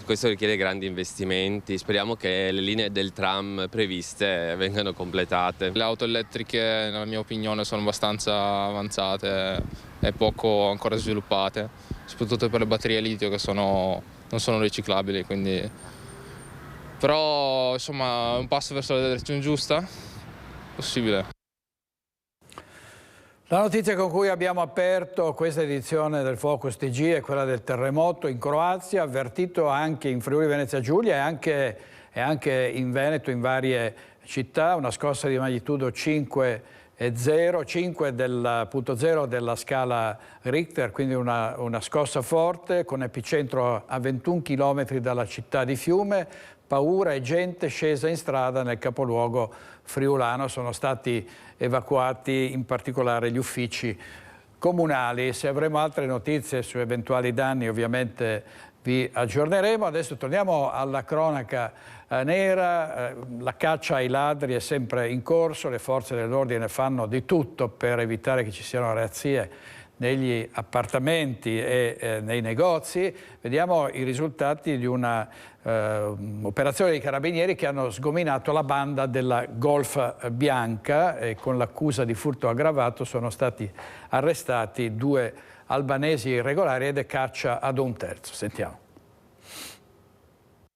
questo richiede grandi investimenti. Speriamo che le linee del tram previste vengano completate. Le auto elettriche, nella mia opinione, sono abbastanza avanzate e poco ancora sviluppate, soprattutto per le batterie a litio che non sono riciclabili, quindi. Però insomma un passo verso la direzione giusta, possibile. La notizia con cui abbiamo aperto questa edizione del Focus TG è quella del terremoto in Croazia, avvertito anche in Friuli Venezia Giulia e anche in Veneto, in varie città, una scossa di magnitudo 5,0 della scala Richter, quindi una scossa forte con epicentro a 21 km dalla città di Fiume. Paura e gente scesa in strada nel capoluogo friulano. Sono stati evacuati in particolare gli uffici comunali. Se avremo altre notizie su eventuali danni ovviamente vi aggiorneremo. Adesso torniamo alla cronaca nera. La caccia ai ladri è sempre in corso, le forze dell'ordine fanno di tutto per evitare che ci siano razzie negli appartamenti e nei negozi. Vediamo i risultati di una operazione dei carabinieri che hanno sgominato la banda della Golf bianca e con l'accusa di furto aggravato sono stati arrestati 2 albanesi irregolari ed è caccia ad un terzo. Sentiamo.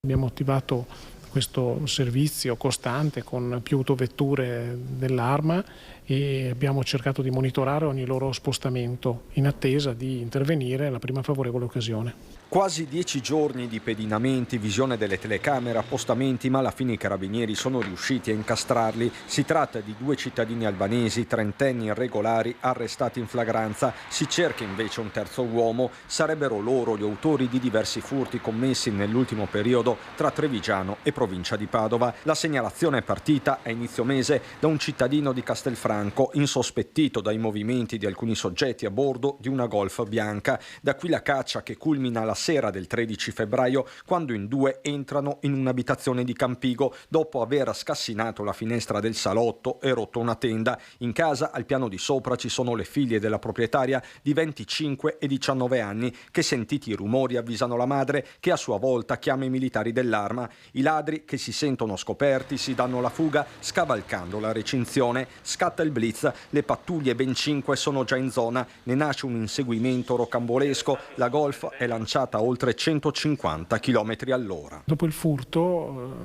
Abbiamo attivato questo servizio costante con più autovetture dell'Arma e abbiamo cercato di monitorare ogni loro spostamento in attesa di intervenire alla prima favorevole occasione. Quasi 10 giorni di pedinamenti, visione delle telecamere, appostamenti, ma alla fine i carabinieri sono riusciti a incastrarli. Si tratta di 2 cittadini albanesi, trentenni irregolari, arrestati in flagranza. Si cerca invece un terzo uomo. Sarebbero loro gli autori di diversi furti commessi nell'ultimo periodo tra Trevigiano e provincia di Padova. La segnalazione è partita a inizio mese da un cittadino di Castelfranco, insospettito dai movimenti di alcuni soggetti a bordo di una Golf bianca. Da qui la caccia che culmina la sera del 13 febbraio, quando in due entrano in un'abitazione di Campigo dopo aver scassinato la finestra del salotto e rotto una tenda. In casa, al piano di sopra, ci sono le figlie della proprietaria di 25 e 19 anni che, sentiti i rumori, avvisano la madre, che a sua volta chiama i militari dell'Arma. I ladri, che si sentono scoperti, si danno la fuga scavalcando la recinzione. Scatta il blitz, le pattuglie, ben 5, sono già in zona. Ne nasce un inseguimento rocambolesco. La Golf è lanciata a oltre 150 km/h. Dopo il furto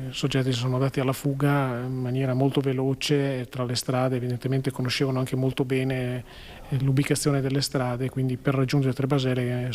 i soggetti si sono dati alla fuga in maniera molto veloce tra le strade, evidentemente conoscevano anche molto bene l'ubicazione delle strade, quindi per raggiungere Trebaseleghe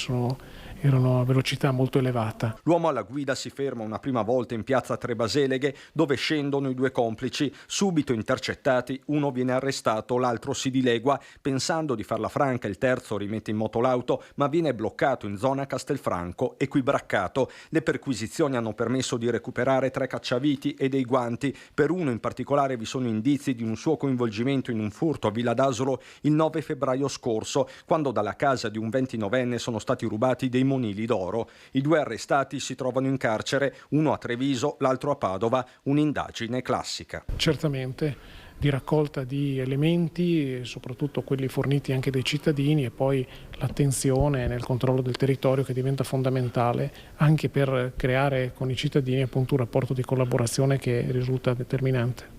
erano a velocità molto elevata. L'uomo alla guida si ferma una prima volta in piazza Trebaseleghe, dove scendono i due complici. Subito intercettati, uno viene arrestato, l'altro si dilegua. Pensando di farla franca, il terzo rimette in moto l'auto, ma viene bloccato in zona Castelfranco e qui braccato. Le perquisizioni hanno permesso di recuperare 3 cacciaviti e dei guanti. Per uno in particolare vi sono indizi di un suo coinvolgimento in un furto a Villa d'Asolo il 9 febbraio scorso, quando dalla casa di un 29enne sono stati rubati dei monili d'oro. I 2 arrestati si trovano in carcere, uno a Treviso, l'altro a Padova, un'indagine classica. Certamente di raccolta di elementi, soprattutto quelli forniti anche dai cittadini, e poi l'attenzione nel controllo del territorio, che diventa fondamentale anche per creare con i cittadini appunto un rapporto di collaborazione che risulta determinante.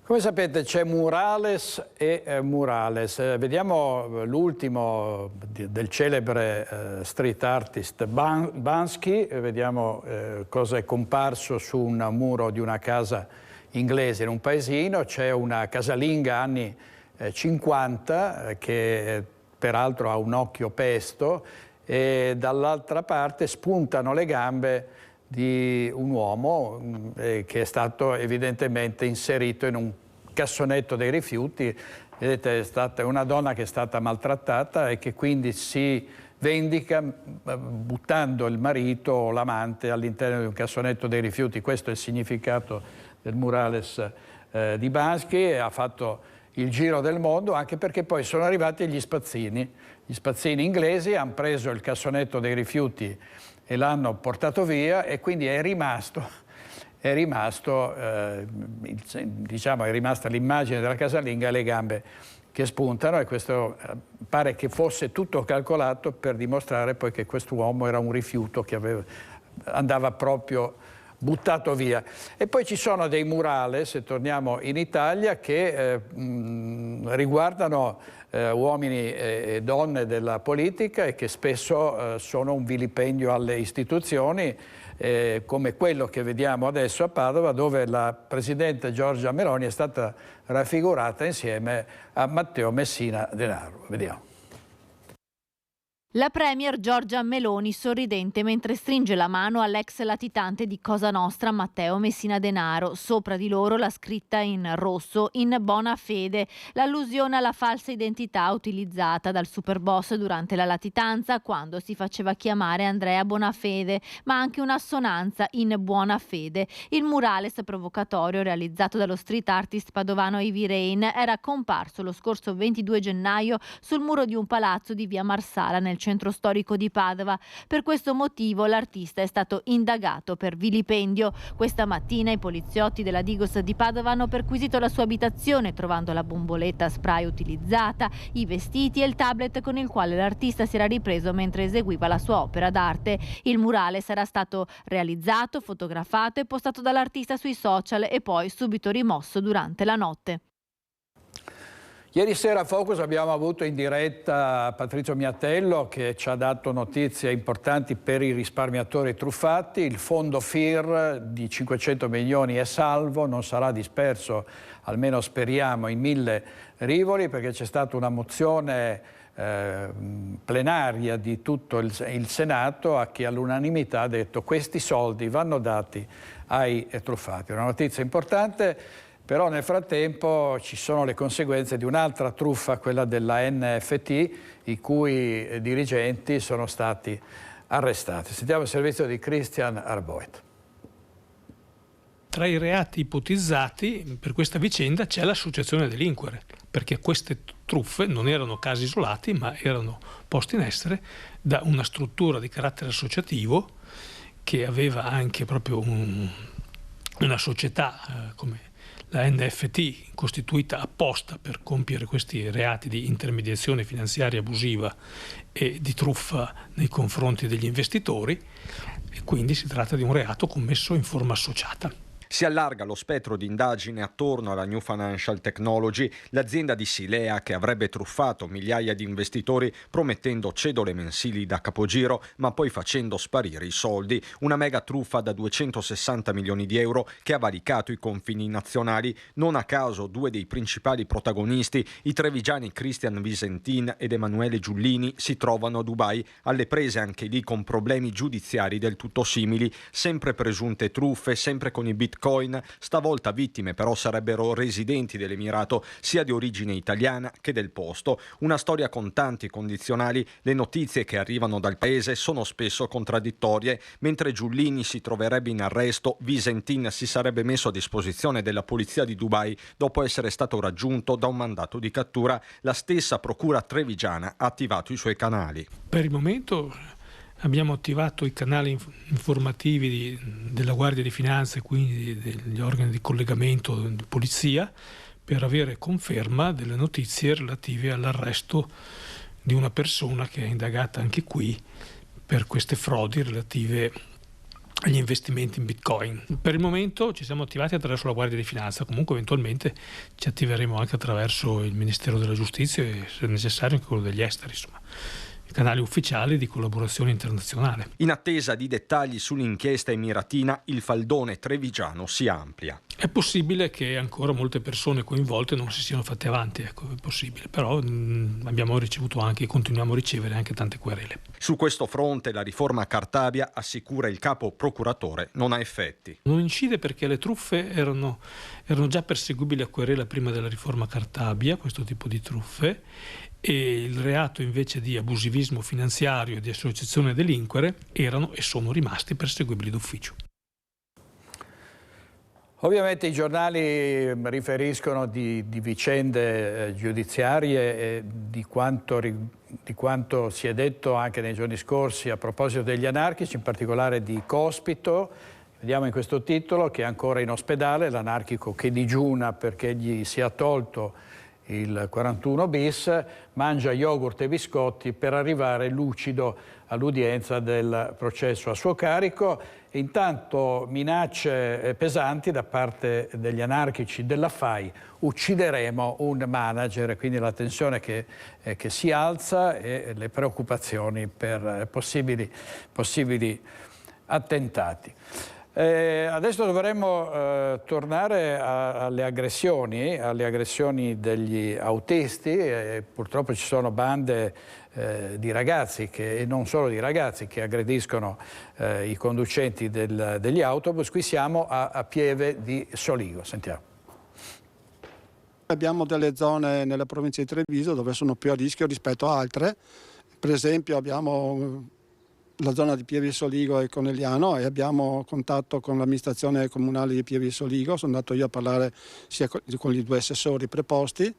Come sapete c'è Murales e Murales. Vediamo l'ultimo del celebre street artist Banksy, vediamo cosa è comparso su un muro di una casa inglese in un paesino. C'è una casalinga anni 50 che peraltro ha un occhio pesto e dall'altra parte spuntano le gambe di un uomo che è stato evidentemente inserito in un cassonetto dei rifiuti. Vedete, è stata una donna che è stata maltrattata e che quindi si vendica buttando il marito o l'amante all'interno di un cassonetto dei rifiuti. Questo è il significato del Murales di Banksy. Ha fatto il giro del mondo, anche perché poi sono arrivati gli spazzini inglesi, hanno preso il cassonetto dei rifiuti e l'hanno portato via, e quindi è rimasta l'immagine della casalinga e le gambe che spuntano, e questo pare che fosse tutto calcolato per dimostrare poi che quest'uomo era un rifiuto che andava proprio buttato via. E poi ci sono dei murales, se torniamo in Italia, che riguardano uomini e donne della politica e che spesso sono un vilipendio alle istituzioni, come quello che vediamo adesso a Padova, dove la Presidente Giorgia Meloni è stata raffigurata insieme a Matteo Messina Denaro. Vediamo. La premier Giorgia Meloni sorridente mentre stringe la mano all'ex latitante di Cosa Nostra Matteo Messina Denaro. Sopra di loro la scritta in rosso "In buona fede", l'allusione alla falsa identità utilizzata dal superboss durante la latitanza, quando si faceva chiamare Andrea Bonafede, ma anche un'assonanza "in buona fede". Il murales provocatorio realizzato dallo street artist padovano Ivy Rain era comparso lo scorso 22 gennaio sul muro di un palazzo di via Marsala nel centro storico di Padova. Per questo motivo l'artista è stato indagato per vilipendio. Questa mattina i poliziotti della Digos di Padova hanno perquisito la sua abitazione, trovando la bomboletta spray utilizzata, i vestiti e il tablet con il quale l'artista si era ripreso mentre eseguiva la sua opera d'arte. Il murales era stato realizzato, fotografato e postato dall'artista sui social e poi subito rimosso durante la notte. Ieri sera a Focus abbiamo avuto in diretta Patrizio Miatello, che ci ha dato notizie importanti per i risparmiatori truffati. Il fondo FIR di 500 milioni è salvo, non sarà disperso, almeno speriamo, in 1000 rivoli, perché c'è stata una mozione plenaria di tutto il Senato che all'unanimità ha detto questi soldi vanno dati ai truffati. Una notizia importante. Però nel frattempo ci sono le conseguenze di un'altra truffa, quella della NFT, i cui dirigenti sono stati arrestati. Sentiamo il servizio di Christian Arboit. tra i reati ipotizzati per questa vicenda c'è l'associazione a delinquere, perché queste truffe non erano casi isolati, ma erano posti in essere da una struttura di carattere associativo che aveva anche proprio una società come la NFT, costituita apposta per compiere questi reati di intermediazione finanziaria abusiva e di truffa nei confronti degli investitori, e quindi si tratta di un reato commesso in forma associata. Si allarga lo spettro di indagine attorno alla New Financial Technology, l'azienda di Silea che avrebbe truffato migliaia di investitori promettendo cedole mensili da capogiro, ma poi facendo sparire i soldi. Una mega truffa da 260 milioni di euro che ha valicato i confini nazionali. Non a caso due dei principali protagonisti, i trevigiani Christian Visentin ed Emanuele Giullini, si trovano a Dubai, alle prese anche lì con problemi giudiziari del tutto simili, sempre presunte truffe, sempre con i bitcoin, stavolta vittime però sarebbero residenti dell'Emirato, sia di origine italiana che del posto. Una storia con tanti condizionali, le notizie che arrivano dal paese sono spesso contraddittorie. Mentre Giullini si troverebbe in arresto, Visentin si sarebbe messo a disposizione della polizia di Dubai dopo essere stato raggiunto da un mandato di cattura. La stessa procura trevigiana ha attivato i suoi canali. Per il momento abbiamo attivato i canali informativi della Guardia di Finanza e quindi degli organi di collegamento di polizia per avere conferma delle notizie relative all'arresto di una persona che è indagata anche qui per queste frodi relative agli investimenti in Bitcoin. Per il momento ci siamo attivati attraverso la Guardia di Finanza, comunque eventualmente ci attiveremo anche attraverso il Ministero della Giustizia e se necessario anche quello degli esteri, insomma. Canali ufficiali di collaborazione internazionale. In attesa di dettagli sull'inchiesta emiratina, il faldone trevigiano si amplia. È possibile che ancora molte persone coinvolte non si siano fatte avanti, ecco, è possibile, però abbiamo ricevuto anche e continuiamo a ricevere anche tante querele. Su questo fronte la riforma Cartabia, assicura il capo procuratore, non ha effetti. Non incide perché le truffe erano già perseguibili a querela prima della riforma Cartabia, questo tipo di truffe, e il reato invece di abusivismo finanziario e di associazione a delinquere erano e sono rimasti perseguibili d'ufficio. Ovviamente i giornali riferiscono di vicende giudiziarie e di quanto si è detto anche nei giorni scorsi a proposito degli anarchici, in particolare di Cospito. Vediamo in questo titolo che è ancora in ospedale, l'anarchico che digiuna perché gli sia tolto il 41 bis, mangia yogurt e biscotti per arrivare lucido all'udienza del processo a suo carico. Intanto minacce pesanti da parte degli anarchici della FAI, uccideremo un manager, quindi la tensione che si alza e le preoccupazioni per possibili attentati. Adesso dovremmo tornare alle aggressioni degli autisti. Purtroppo ci sono bande di ragazzi e non solo di ragazzi che aggrediscono i conducenti degli autobus. Qui siamo a Pieve di Soligo, sentiamo. Abbiamo delle zone nella provincia di Treviso dove sono più a rischio rispetto a altre. Per esempio abbiamo la zona di Pieve di Soligo e Conegliano e abbiamo contatto con l'amministrazione comunale di Pieve di Soligo. Sono andato io a parlare sia con gli due assessori preposti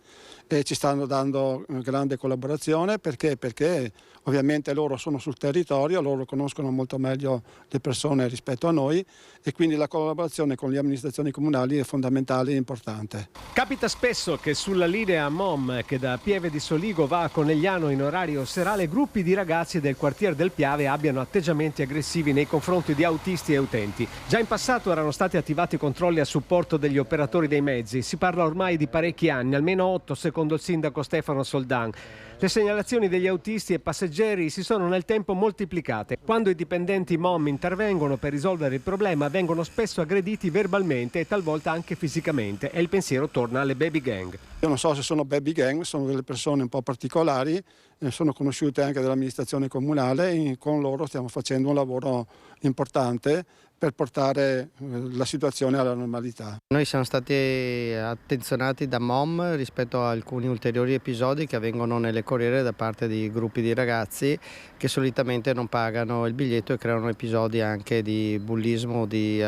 e ci stanno dando grande collaborazione perché ovviamente loro sono sul territorio, loro conoscono molto meglio le persone rispetto a noi e quindi la collaborazione con le amministrazioni comunali è fondamentale e importante. Capita spesso che sulla linea MOM che da Pieve di Soligo va a Conegliano in orario serale gruppi di ragazzi del quartiere del Piave abbiano atteggiamenti aggressivi nei confronti di autisti e utenti. Già in passato erano stati attivati controlli a supporto degli operatori dei mezzi. Si parla ormai di parecchi anni, almeno 8 secondo il sindaco Stefano Soldan. Le segnalazioni degli autisti e passeggeri si sono nel tempo moltiplicate. Quando i dipendenti MOM intervengono per risolvere il problema vengono spesso aggrediti verbalmente e talvolta anche fisicamente e il pensiero torna alle baby gang. Io non so se sono baby gang, sono delle persone un po' particolari, sono conosciute anche dall'amministrazione comunale e con loro stiamo facendo un lavoro importante per portare la situazione alla normalità. Noi siamo stati attenzionati da MOM rispetto a alcuni ulteriori episodi che avvengono nelle corriere da parte di gruppi di ragazzi che solitamente non pagano il biglietto e creano episodi anche di bullismo, di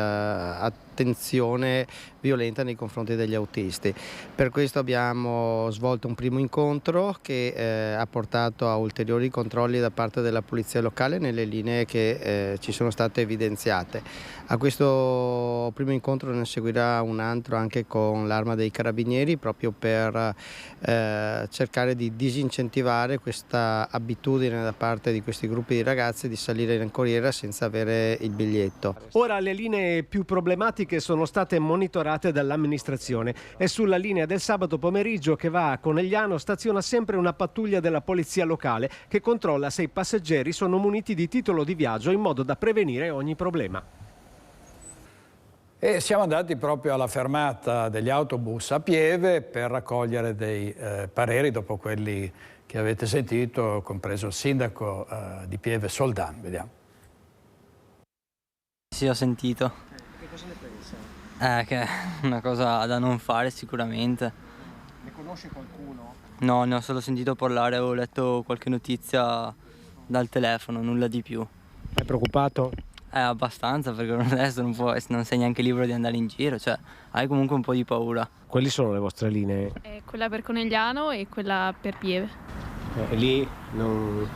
attenzione violenta nei confronti degli autisti. Per questo abbiamo svolto un primo incontro che ha portato a ulteriori controlli da parte della polizia locale nelle linee che ci sono state evidenziate. A questo primo incontro ne seguirà un altro anche con l'Arma dei Carabinieri, proprio per cercare di disincentivare questa abitudine da parte di questi gruppi di ragazzi di salire in corriera senza avere il biglietto. Ora le linee più problematiche sono state monitorate dall'amministrazione e sulla linea del sabato pomeriggio che va a Conegliano staziona sempre una pattuglia della polizia locale che controlla se i passeggeri sono muniti di titolo di viaggio in modo da prevenire ogni problema. E siamo andati proprio alla fermata degli autobus a Pieve per raccogliere dei pareri dopo quelli che avete sentito, compreso il sindaco di Pieve Soldan. Vediamo. Sì, ho sentito. Che cosa ne pensa? Che è una cosa da non fare sicuramente. Ne conosce qualcuno? No, ne ho solo sentito parlare, avevo letto qualche notizia dal telefono, nulla di più. È preoccupato? Abbastanza, perché adesso non sei neanche libero di andare in giro, cioè hai comunque un po' di paura. Quali sono le vostre linee? Quella per Conegliano e quella per Pieve. Lì non...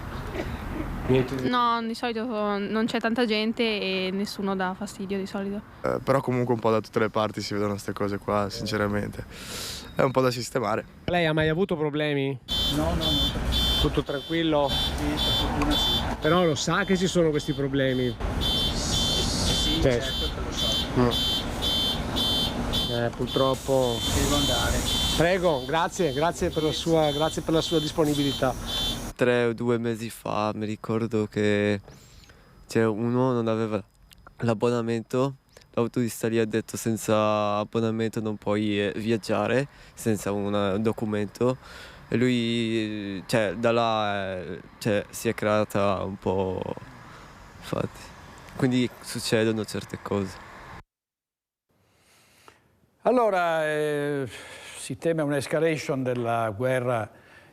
niente di... No, di solito non c'è tanta gente e nessuno dà fastidio di solito. Però comunque un po' da tutte le parti si vedono queste cose qua, sinceramente. È un po' da sistemare. Lei ha mai avuto problemi? No. Tutto tranquillo? Sì, per fortuna sì. Però lo sa che ci sono questi problemi? Sì, certo che lo so. Purtroppo... Devo andare. Prego, grazie per la sua disponibilità. 3 o 2 mesi fa mi ricordo che uno non aveva l'abbonamento, l'autista gli ha detto senza abbonamento non puoi viaggiare, senza un documento. E lui, da là, si è creata un po', infatti. Quindi succedono certe cose. Allora, si teme un'escalation della guerra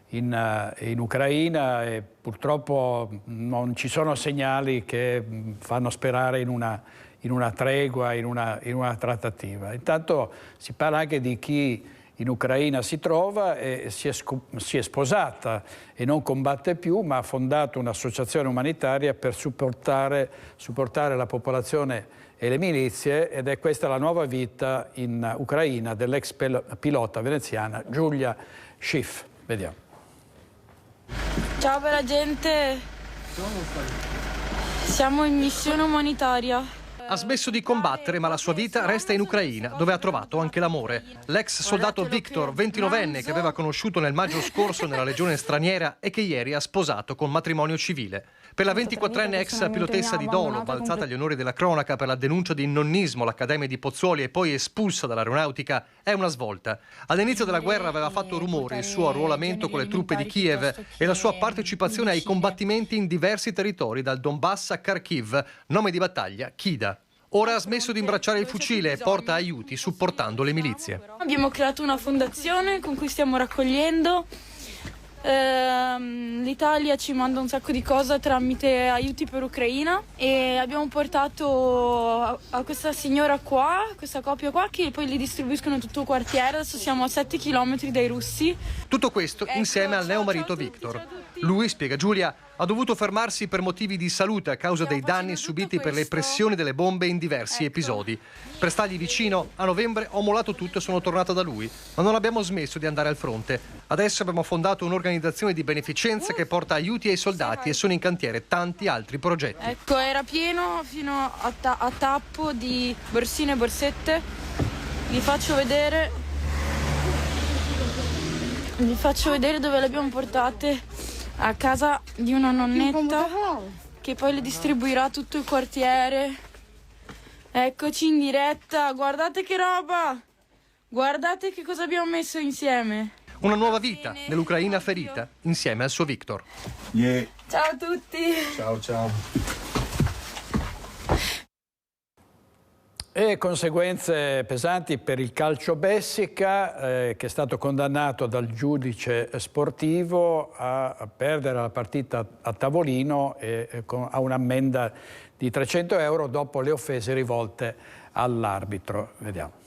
in Ucraina e purtroppo non ci sono segnali che fanno sperare in una tregua, in una trattativa. Intanto si parla anche di chi in Ucraina si trova e si è sposata e non combatte più, ma ha fondato un'associazione umanitaria per supportare la popolazione e le milizie, ed è questa la nuova vita in Ucraina dell'ex pilota veneziana Giulia Schiff. Vediamo. Ciao bella gente, siamo in missione umanitaria. Ha smesso di combattere, ma la sua vita resta in Ucraina, dove ha trovato anche l'amore. L'ex soldato Viktor, 29enne, che aveva conosciuto nel maggio scorso nella legione straniera e che ieri ha sposato con matrimonio civile. Per la 24enne ex pilotessa di Dolo, balzata agli onori della cronaca per la denuncia di nonnismo all'Accademia di Pozzuoli e poi espulsa dall'aeronautica, è una svolta. All'inizio della guerra aveva fatto rumore il suo arruolamento con le truppe di Kiev e la sua partecipazione ai combattimenti in diversi territori, dal Donbass a Kharkiv, nome di battaglia Kida. Ora ha smesso di imbracciare il fucile e porta aiuti supportando le milizie. Abbiamo creato una fondazione con cui stiamo raccogliendo. L'Italia ci manda un sacco di cose tramite aiuti per Ucraina e abbiamo portato a questa signora qua, questa coppia qua, che poi li distribuiscono in tutto il quartiere. Adesso siamo a 7 chilometri dai russi. Tutto questo insieme al neomarito Viktor. Lui, spiega Giulia, ha dovuto fermarsi per motivi di salute a causa dei danni subiti per le pressioni delle bombe in diversi episodi. Per stargli vicino, a novembre ho mollato tutto e sono tornata da lui, ma non abbiamo smesso di andare al fronte. Adesso abbiamo fondato un'organizzazione di beneficenza che porta aiuti ai soldati e sono in cantiere tanti altri progetti. Ecco, era pieno fino a tappo di borsine e borsette. Vi faccio vedere dove le abbiamo portate. A casa di una nonnetta che poi le distribuirà a tutto il quartiere. Eccoci in diretta, guardate che roba! Guardate che cosa abbiamo messo insieme. Una nuova vita nell'Ucraina ferita insieme al suo Viktor. Ciao a tutti! Ciao. E conseguenze pesanti per il Calcio Bessica, che è stato condannato dal giudice sportivo a perdere la partita a tavolino e a un'ammenda di 300 euro dopo le offese rivolte all'arbitro. Vediamo.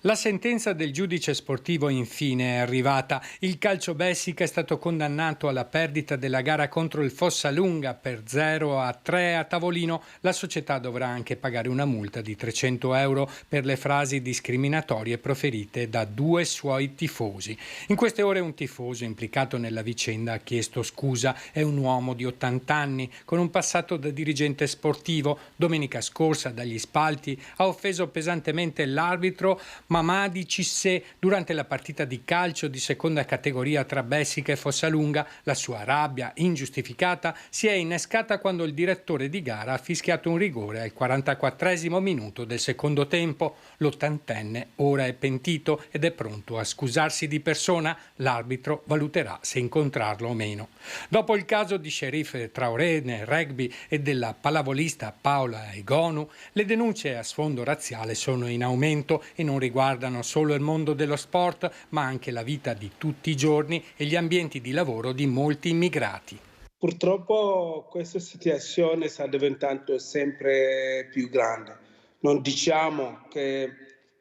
La sentenza del giudice sportivo infine è arrivata. Il Calcio Bessica è stato condannato alla perdita della gara contro il Fossalunga per 0-3 a tavolino. La società dovrà anche pagare una multa di 300 euro per le frasi discriminatorie proferite da 2 suoi tifosi. In queste ore un tifoso implicato nella vicenda ha chiesto scusa. È un uomo di 80 anni con un passato da dirigente sportivo. Domenica scorsa dagli spalti ha offeso pesantemente l'arbitro Mamadi Cissé durante la partita di calcio di seconda categoria tra Bessica e Fossalunga. La sua rabbia ingiustificata si è innescata quando il direttore di gara ha fischiato un rigore al 44esimo minuto del secondo tempo. L'80enne ora è pentito ed è pronto a scusarsi di persona. L'arbitro valuterà se incontrarlo o meno. Dopo il caso di Sheriff Traoré nel rugby e della pallavolista Paola Egonu, le denunce a sfondo razziale sono in aumento e non riguardano solo il mondo dello sport, ma anche la vita di tutti i giorni e gli ambienti di lavoro di molti immigrati. Purtroppo questa situazione sta diventando sempre più grande. Non diciamo che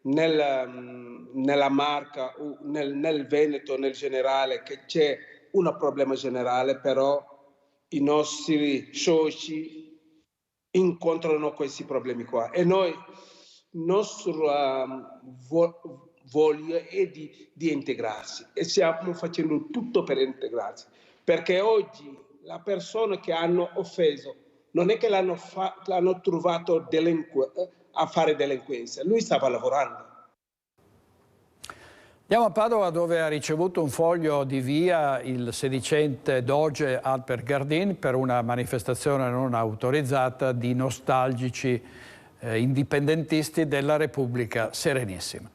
nella Marca, nel Veneto, nel generale, che c'è un problema generale, però i nostri soci incontrano questi problemi qua e noi nostra voglia è di integrarsi e stiamo facendo tutto per integrarsi, perché oggi la persona che hanno offeso non è che l'hanno trovato a fare delinquenza, lui stava lavorando. Andiamo a Padova, dove ha ricevuto un foglio di via il sedicente doge Alper Gardin per una manifestazione non autorizzata di nostalgici indipendentisti della Repubblica Serenissima.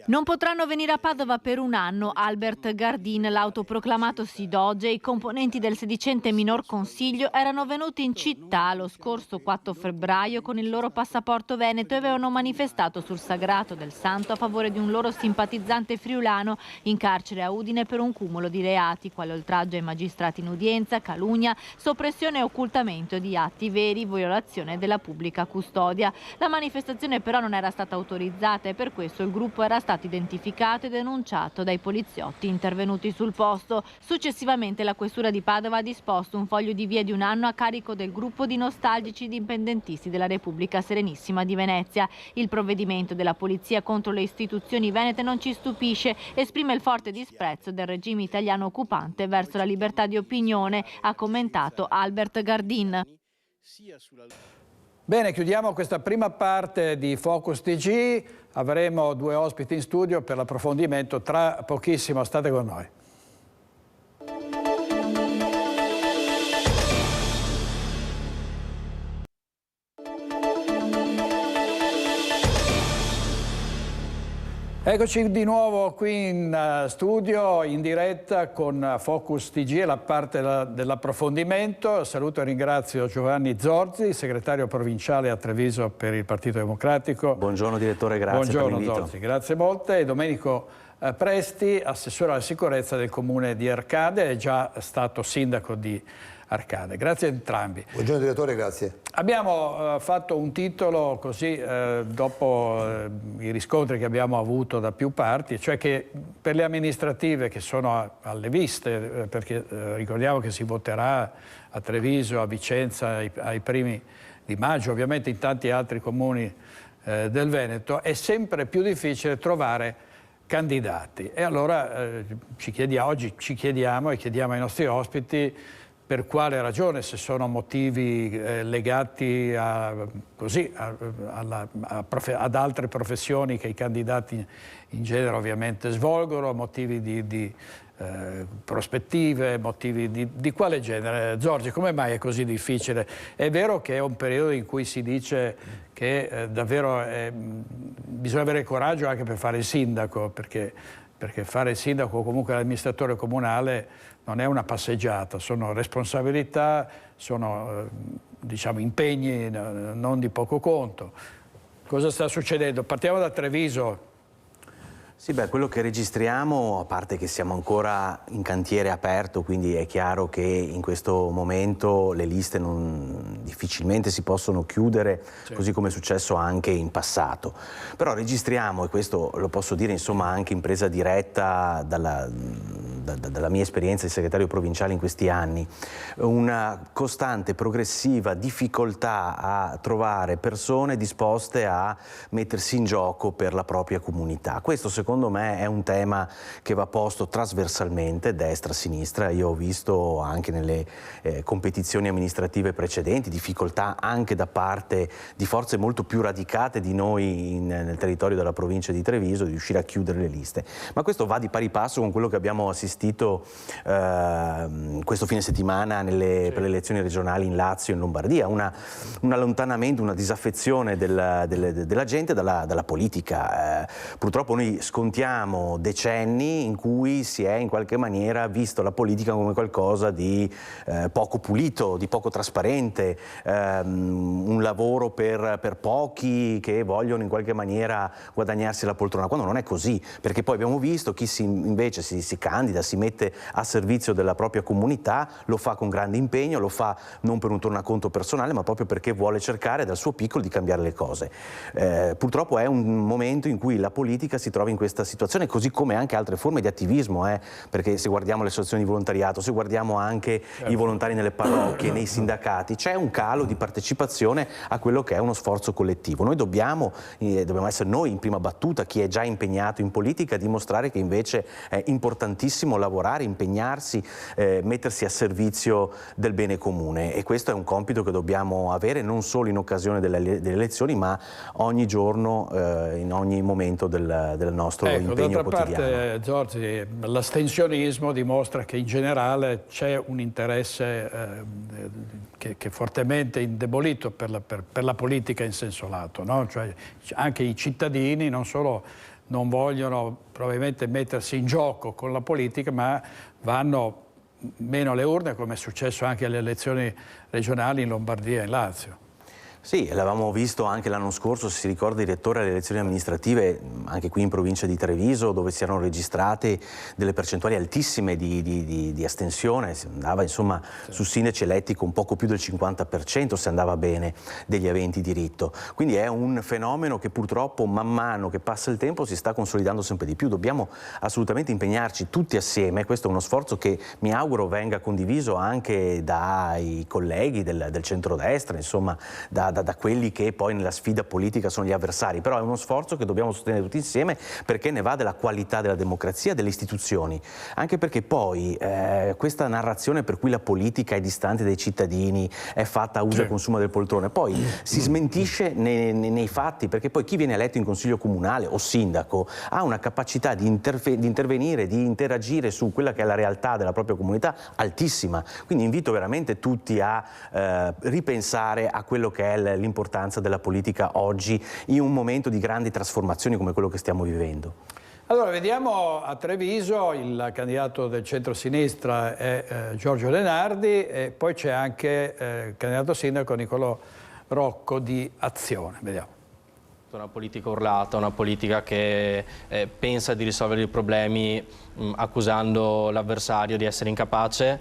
Non potranno venire a Padova per un anno Albert Gardin, l'autoproclamato doge, e i componenti del sedicente minor consiglio erano venuti in città lo scorso 4 febbraio con il loro passaporto veneto e avevano manifestato sul sagrato del santo a favore di un loro simpatizzante friulano in carcere a Udine per un cumulo di reati, quale oltraggio ai magistrati in udienza, calunnia, soppressione e occultamento di atti veri, violazione della pubblica custodia. La manifestazione però non era stata autorizzata e per questo il gruppo era stato identificato e denunciato dai poliziotti intervenuti sul posto. Successivamente la questura di Padova ha disposto un foglio di via di un anno a carico del gruppo di nostalgici indipendentisti della Repubblica Serenissima di Venezia. Il provvedimento della polizia contro le istituzioni venete non ci stupisce, esprime il forte disprezzo del regime italiano occupante verso la libertà di opinione, ha commentato Albert Gardin. Bene, chiudiamo questa prima parte di Focus TG. Avremo 2 ospiti in studio per l'approfondimento tra pochissimo. State con noi. Eccoci di nuovo qui in studio, in diretta con Focus TG, la parte dell'approfondimento. Saluto e ringrazio Giovanni Zorzi, segretario provinciale a Treviso per il Partito Democratico. Buongiorno direttore, grazie Buongiorno, per l'invito. Zorzi, grazie molte. E Domenico Presti, assessore alla sicurezza del comune di Arcade, è già stato sindaco di Arcade. Grazie a entrambi. Buongiorno direttore, grazie. Abbiamo fatto un titolo così dopo i riscontri che abbiamo avuto da più parti, cioè che per le amministrative che sono alle viste, perché ricordiamo che si voterà a Treviso, a Vicenza ai primi di maggio, ovviamente in tanti altri comuni del Veneto, è sempre più difficile trovare candidati. E allora oggi ci chiediamo e chiediamo ai nostri ospiti per quale ragione, se sono motivi legati ad altre professioni che i candidati in genere ovviamente svolgono, motivi di prospettive, motivi di quale genere? Zorzi, come mai è così difficile? È vero che è un periodo in cui si dice che davvero bisogna avere coraggio anche per fare il sindaco, perché fare il sindaco o comunque l'amministratore comunale non è una passeggiata, sono responsabilità, sono diciamo impegni non di poco conto. Cosa sta succedendo? Partiamo da Treviso. Sì, beh, quello che registriamo, a parte che siamo ancora in cantiere aperto, quindi è chiaro che in questo momento le liste difficilmente si possono chiudere, così come è successo anche in passato. Però registriamo, e questo lo posso dire insomma anche in presa diretta dalla mia esperienza di segretario provinciale in questi anni, una costante, progressiva difficoltà a trovare persone disposte a mettersi in gioco per la propria comunità. Questo secondo me è un tema che va posto trasversalmente, destra-sinistra. Io ho visto anche nelle competizioni amministrative precedenti difficoltà anche da parte di forze molto più radicate di noi nel territorio della provincia di Treviso di riuscire a chiudere le liste. Ma questo va di pari passo con quello che abbiamo assistito questo fine settimana per le elezioni regionali in Lazio e in Lombardia, un allontanamento, una disaffezione della gente dalla politica. Purtroppo noi scontiamo decenni in cui si è in qualche maniera visto la politica come qualcosa di poco pulito, di poco trasparente, un lavoro per pochi che vogliono in qualche maniera guadagnarsi la poltrona, quando non è così, perché poi abbiamo visto chi invece si candida, si mette a servizio della propria comunità, lo fa con grande impegno, lo fa non per un tornaconto personale, ma proprio perché vuole cercare dal suo piccolo di cambiare le cose. Purtroppo è un momento in cui la politica si trova in questa situazione, così come anche altre forme di attivismo, perché se guardiamo le associazioni di volontariato, se guardiamo anche i volontari nelle parrocchie, nei sindacati, c'è un calo di partecipazione a quello che è uno sforzo collettivo. Noi dobbiamo essere noi in prima battuta, chi è già impegnato in politica, dimostrare che invece è importantissimo lavorare, impegnarsi, mettersi a servizio del bene comune, e questo è un compito che dobbiamo avere non solo in occasione delle elezioni, ma ogni giorno, in ogni momento del nostro impegno quotidiano. D'altra parte, Giorgi, l'astensionismo dimostra che in generale c'è un interesse che è fortemente indebolito per la politica in senso lato, no? Cioè, anche i cittadini non solo non vogliono probabilmente mettersi in gioco con la politica, ma vanno meno alle urne, come è successo anche alle elezioni regionali in Lombardia e in Lazio. Sì, l'avevamo visto anche l'anno scorso, se si ricorda, direttore, alle elezioni amministrative, anche qui in provincia di Treviso, dove si erano registrate delle percentuali altissime di astensione. Si andava insomma su sindaci eletti con poco più del 50%, se andava bene, degli aventi diritto. Quindi è un fenomeno che purtroppo man mano che passa il tempo si sta consolidando sempre di più. Dobbiamo assolutamente impegnarci tutti assieme. Questo è uno sforzo che mi auguro venga condiviso anche dai colleghi del centrodestra, insomma da quelli che poi nella sfida politica sono gli avversari, però è uno sforzo che dobbiamo sostenere tutti insieme, perché ne va della qualità della democrazia, delle istituzioni, anche perché poi questa narrazione per cui la politica è distante dai cittadini, è fatta a uso e consumo del poltrone, poi si smentisce nei fatti, perché poi chi viene eletto in consiglio comunale o sindaco ha una capacità di intervenire, di interagire su quella che è la realtà della propria comunità altissima, quindi invito veramente tutti a ripensare a quello che è l'importanza della politica oggi in un momento di grandi trasformazioni come quello che stiamo vivendo. Allora, vediamo a Treviso il candidato del centro-sinistra è Giorgio Lenardi, e poi c'è anche il candidato sindaco Nicolò Rocco di Azione. Vediamo. Una politica urlata, una politica che pensa di risolvere i problemi accusando l'avversario di essere incapace,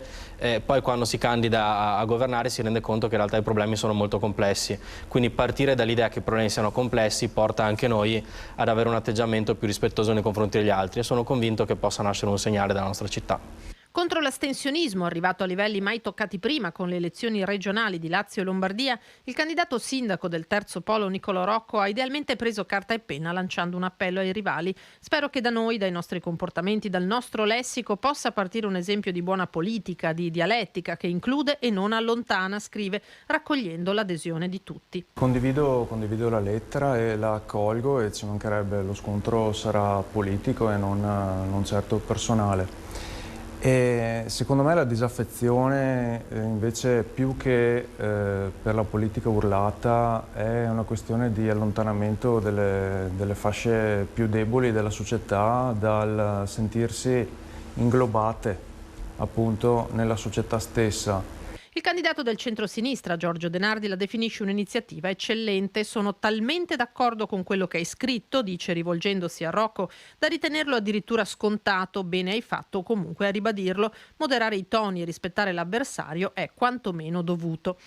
poi quando si candida a governare si rende conto che in realtà i problemi sono molto complessi. Quindi partire dall'idea che i problemi siano complessi porta anche noi ad avere un atteggiamento più rispettoso nei confronti degli altri, e sono convinto che possa nascere un segnale dalla nostra città. Contro l'astensionismo, arrivato a livelli mai toccati prima con le elezioni regionali di Lazio e Lombardia, il candidato sindaco del terzo polo Nicolò Rocco ha idealmente preso carta e penna lanciando un appello ai rivali. Spero che da noi, dai nostri comportamenti, dal nostro lessico possa partire un esempio di buona politica, di dialettica che include e non allontana, scrive, raccogliendo l'adesione di tutti. Condivido la lettera e la accolgo, e ci mancherebbe, lo scontro sarà politico e non certo personale. E secondo me la disaffezione invece, più che per la politica urlata, è una questione di allontanamento delle fasce più deboli della società dal sentirsi inglobate appunto nella società stessa. Il candidato del centrosinistra, Giorgio De Nardi, la definisce un'iniziativa eccellente. Sono talmente d'accordo con quello che hai scritto, dice rivolgendosi a Rocco, da ritenerlo addirittura scontato. Bene hai fatto comunque a ribadirlo. Moderare i toni e rispettare l'avversario è quantomeno dovuto.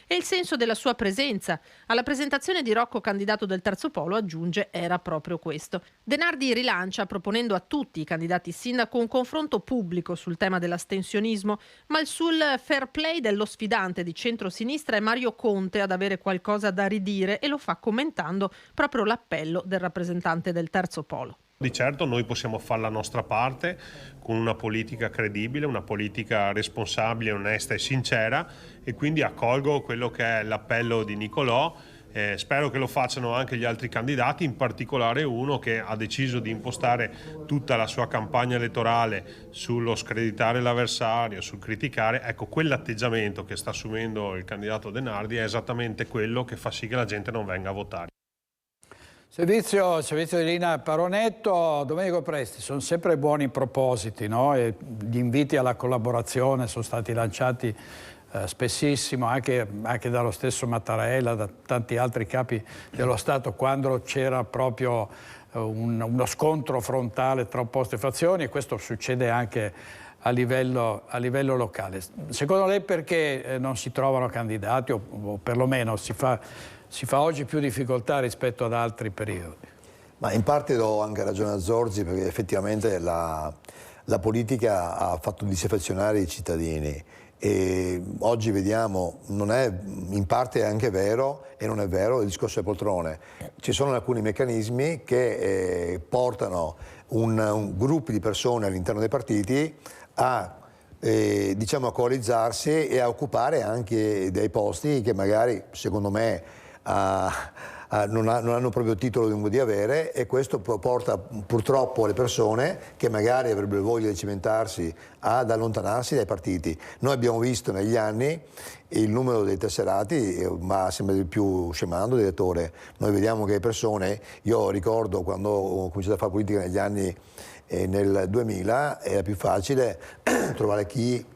E il senso della sua presenza. Alla presentazione di Rocco, candidato del Terzo Polo, aggiunge, era proprio questo. De Nardi rilancia proponendo a tutti i candidati sindaco un confronto pubblico sul tema dell'astensionismo, ma sul fair play dello sfidante di centrosinistra è Mario Conte ad avere qualcosa da ridire, e lo fa commentando proprio l'appello del rappresentante del Terzo Polo. Di certo noi possiamo fare la nostra parte con una politica credibile, una politica responsabile, onesta e sincera, e quindi accolgo quello che è l'appello di Nicolò. Spero che lo facciano anche gli altri candidati, in particolare uno che ha deciso di impostare tutta la sua campagna elettorale sullo screditare l'avversario, sul criticare. Ecco, quell'atteggiamento che sta assumendo il candidato De Nardi è esattamente quello che fa sì che la gente non venga a votare. Servizio di Lina Paronetto. Domenico Presti, sono sempre buoni propositi, no? E gli inviti alla collaborazione sono stati lanciati spessissimo anche dallo stesso Mattarella, da tanti altri capi dello Stato, quando c'era proprio uno scontro frontale tra opposte fazioni, e questo succede anche a livello locale. Secondo lei perché non si trovano candidati, o perlomeno si fa oggi più difficoltà rispetto ad altri periodi? Ma in parte do anche ragione a Zorzi, perché effettivamente la politica ha fatto disaffezionare i cittadini, e oggi vediamo, non è in parte anche vero e non è vero il discorso delle poltrone. Ci sono alcuni meccanismi che portano un gruppo di persone all'interno dei partiti a diciamo a coalizzarsi e a occupare anche dei posti che magari, secondo me, non hanno proprio titolo di avere, e questo porta purtroppo le persone che magari avrebbero voglia di cimentarsi ad allontanarsi dai partiti. Noi abbiamo visto negli anni il numero dei tesserati va sempre di più scemando, direttore. Noi vediamo che le persone, io ricordo quando ho cominciato a fare politica negli anni nel 2000, era più facile trovare chi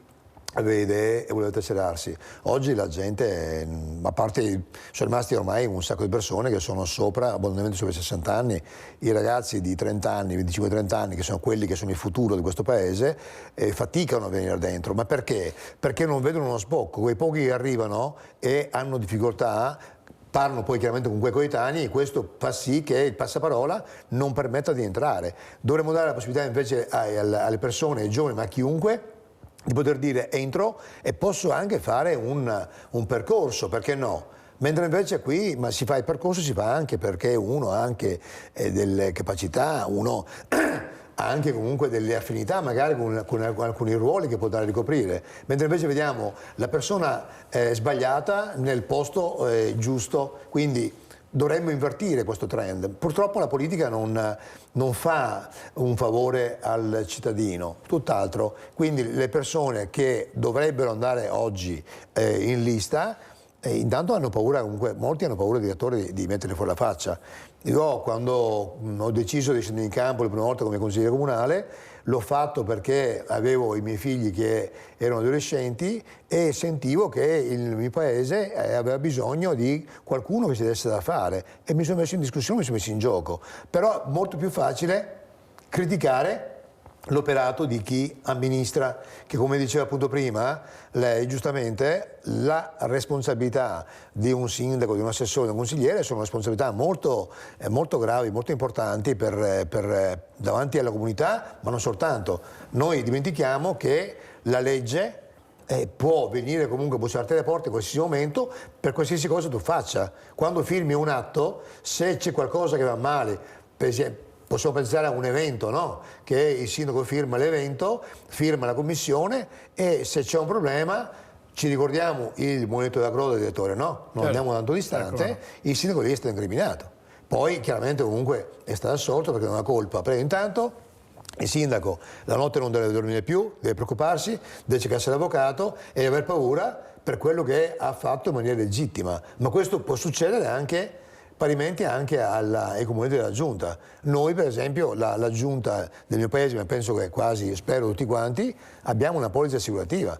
aveva idee e voleva tesserarsi. Oggi la gente, a parte, sono rimasti ormai un sacco di persone che sono abbondantemente sopra i 60 anni, i ragazzi di 30 anni, 25-30 anni, che sono quelli che sono il futuro di questo paese, faticano a venire dentro. Ma perché? Perché non vedono uno sbocco. Quei pochi che arrivano e hanno difficoltà parlano poi chiaramente con quei coetanei, e questo fa sì che il passaparola non permetta di entrare. Dovremmo dare la possibilità invece alle persone, ai giovani, ma a chiunque, di poter dire entro e posso anche fare un percorso, perché no? Mentre invece qui si fa il percorso, si fa anche perché uno ha anche delle capacità, uno ha anche comunque delle affinità magari con alcuni ruoli che può dare a ricoprire, mentre invece vediamo la persona sbagliata nel posto giusto, quindi dovremmo invertire questo trend. Purtroppo la politica non fa un favore al cittadino, tutt'altro. Quindi le persone che dovrebbero andare oggi in lista, intanto hanno paura, comunque molti hanno paura di mettere fuori la faccia. Io quando ho deciso di scendere in campo la prima volta come consigliere comunale, l'ho fatto perché avevo i miei figli che erano adolescenti e sentivo che il mio paese aveva bisogno di qualcuno che si desse da fare, e mi sono messo in discussione, mi sono messo in gioco. Però è molto più facile criticare l'operato di chi amministra, che come diceva appunto prima lei giustamente, la responsabilità di un sindaco, di un assessore, di un consigliere sono responsabilità molto gravi, molto importanti davanti alla comunità, ma non soltanto. Noi dimentichiamo che la legge può venire comunque a bussarti alle porte in qualsiasi momento per qualsiasi cosa tu faccia. Quando firmi un atto, se c'è qualcosa che va male, per esempio, possiamo pensare a un evento, no? Che il sindaco firma l'evento, firma la commissione, e se c'è un problema ci ricordiamo il monetto della croda, direttore, no? Non andiamo tanto distante, il sindaco lì è stato incriminato. Poi chiaramente comunque è stato assolto perché non ha colpa, però intanto il sindaco la notte non deve dormire più, deve preoccuparsi, deve cercarsi l'avvocato e aver paura per quello che ha fatto in maniera legittima. Ma questo può succedere anche parimenti anche ai comuni della giunta. Noi per esempio, la giunta del mio paese, ma penso che quasi, spero tutti quanti, abbiamo una polizza assicurativa.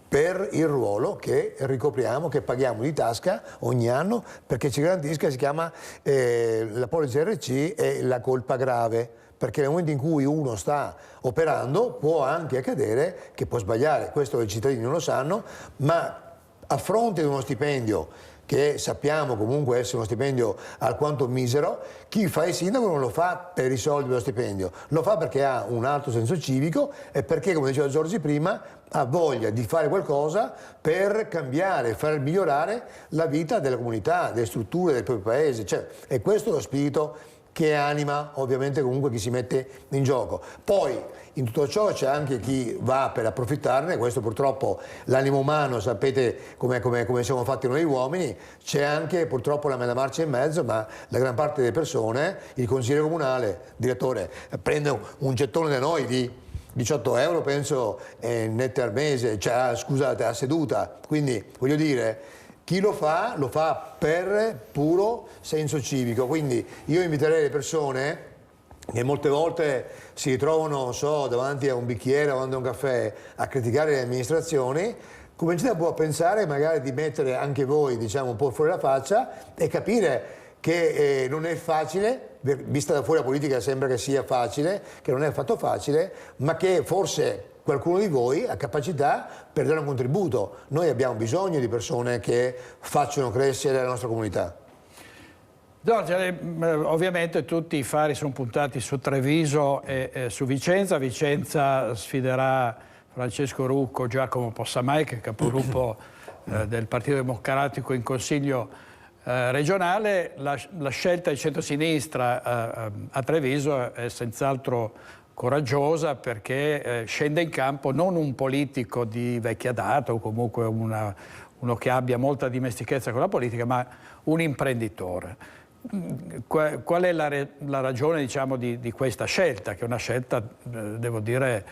per il ruolo che ricopriamo, che paghiamo di tasca ogni anno, perché ci garantisca, si chiama la polizza RC e la colpa grave, perché nel momento in cui uno sta operando può anche accadere che può sbagliare, questo i cittadini non lo sanno, ma a fronte di uno stipendio che sappiamo comunque essere uno stipendio alquanto misero, chi fa il sindaco non lo fa per i soldi dello stipendio, lo fa perché ha un alto senso civico e perché, come diceva Giorgi prima, ha voglia di fare qualcosa per cambiare, far migliorare la vita della comunità, delle strutture del proprio paese. Cioè, è questo lo spirito che anima ovviamente comunque chi si mette in gioco. Poi in tutto ciò c'è anche chi va per approfittarne, questo purtroppo l'animo umano, sapete come siamo fatti noi uomini, c'è anche purtroppo la marcia in mezzo, ma la gran parte delle persone, il consigliere comunale, direttore, prende un gettone da noi di 18 euro penso nette al mese, cioè, scusate, a seduta, quindi voglio dire, chi lo fa per puro senso civico, quindi io inviterei le persone che molte volte si ritrovano, davanti a un bicchiere, davanti a un caffè, a criticare le amministrazioni, cominciate un po' a pensare magari di mettere anche voi, diciamo, un po' fuori la faccia e capire che non è facile, vista da fuori la politica sembra che sia facile, che non è affatto facile, ma che forse qualcuno di voi ha capacità per dare un contributo. Noi abbiamo bisogno di persone che facciano crescere la nostra comunità. Giorgio, ovviamente tutti i fari sono puntati su Treviso e su Vicenza. Vicenza sfiderà Francesco Rucco, Giacomo Possamai, che è capogruppo del Partito Democratico in Consiglio regionale. La scelta di centrosinistra a Treviso è senz'altro coraggiosa, perché scende in campo non un politico di vecchia data o comunque uno che abbia molta dimestichezza con la politica, ma un imprenditore. Qual è la ragione, diciamo, di questa scelta, che è una scelta, devo dire,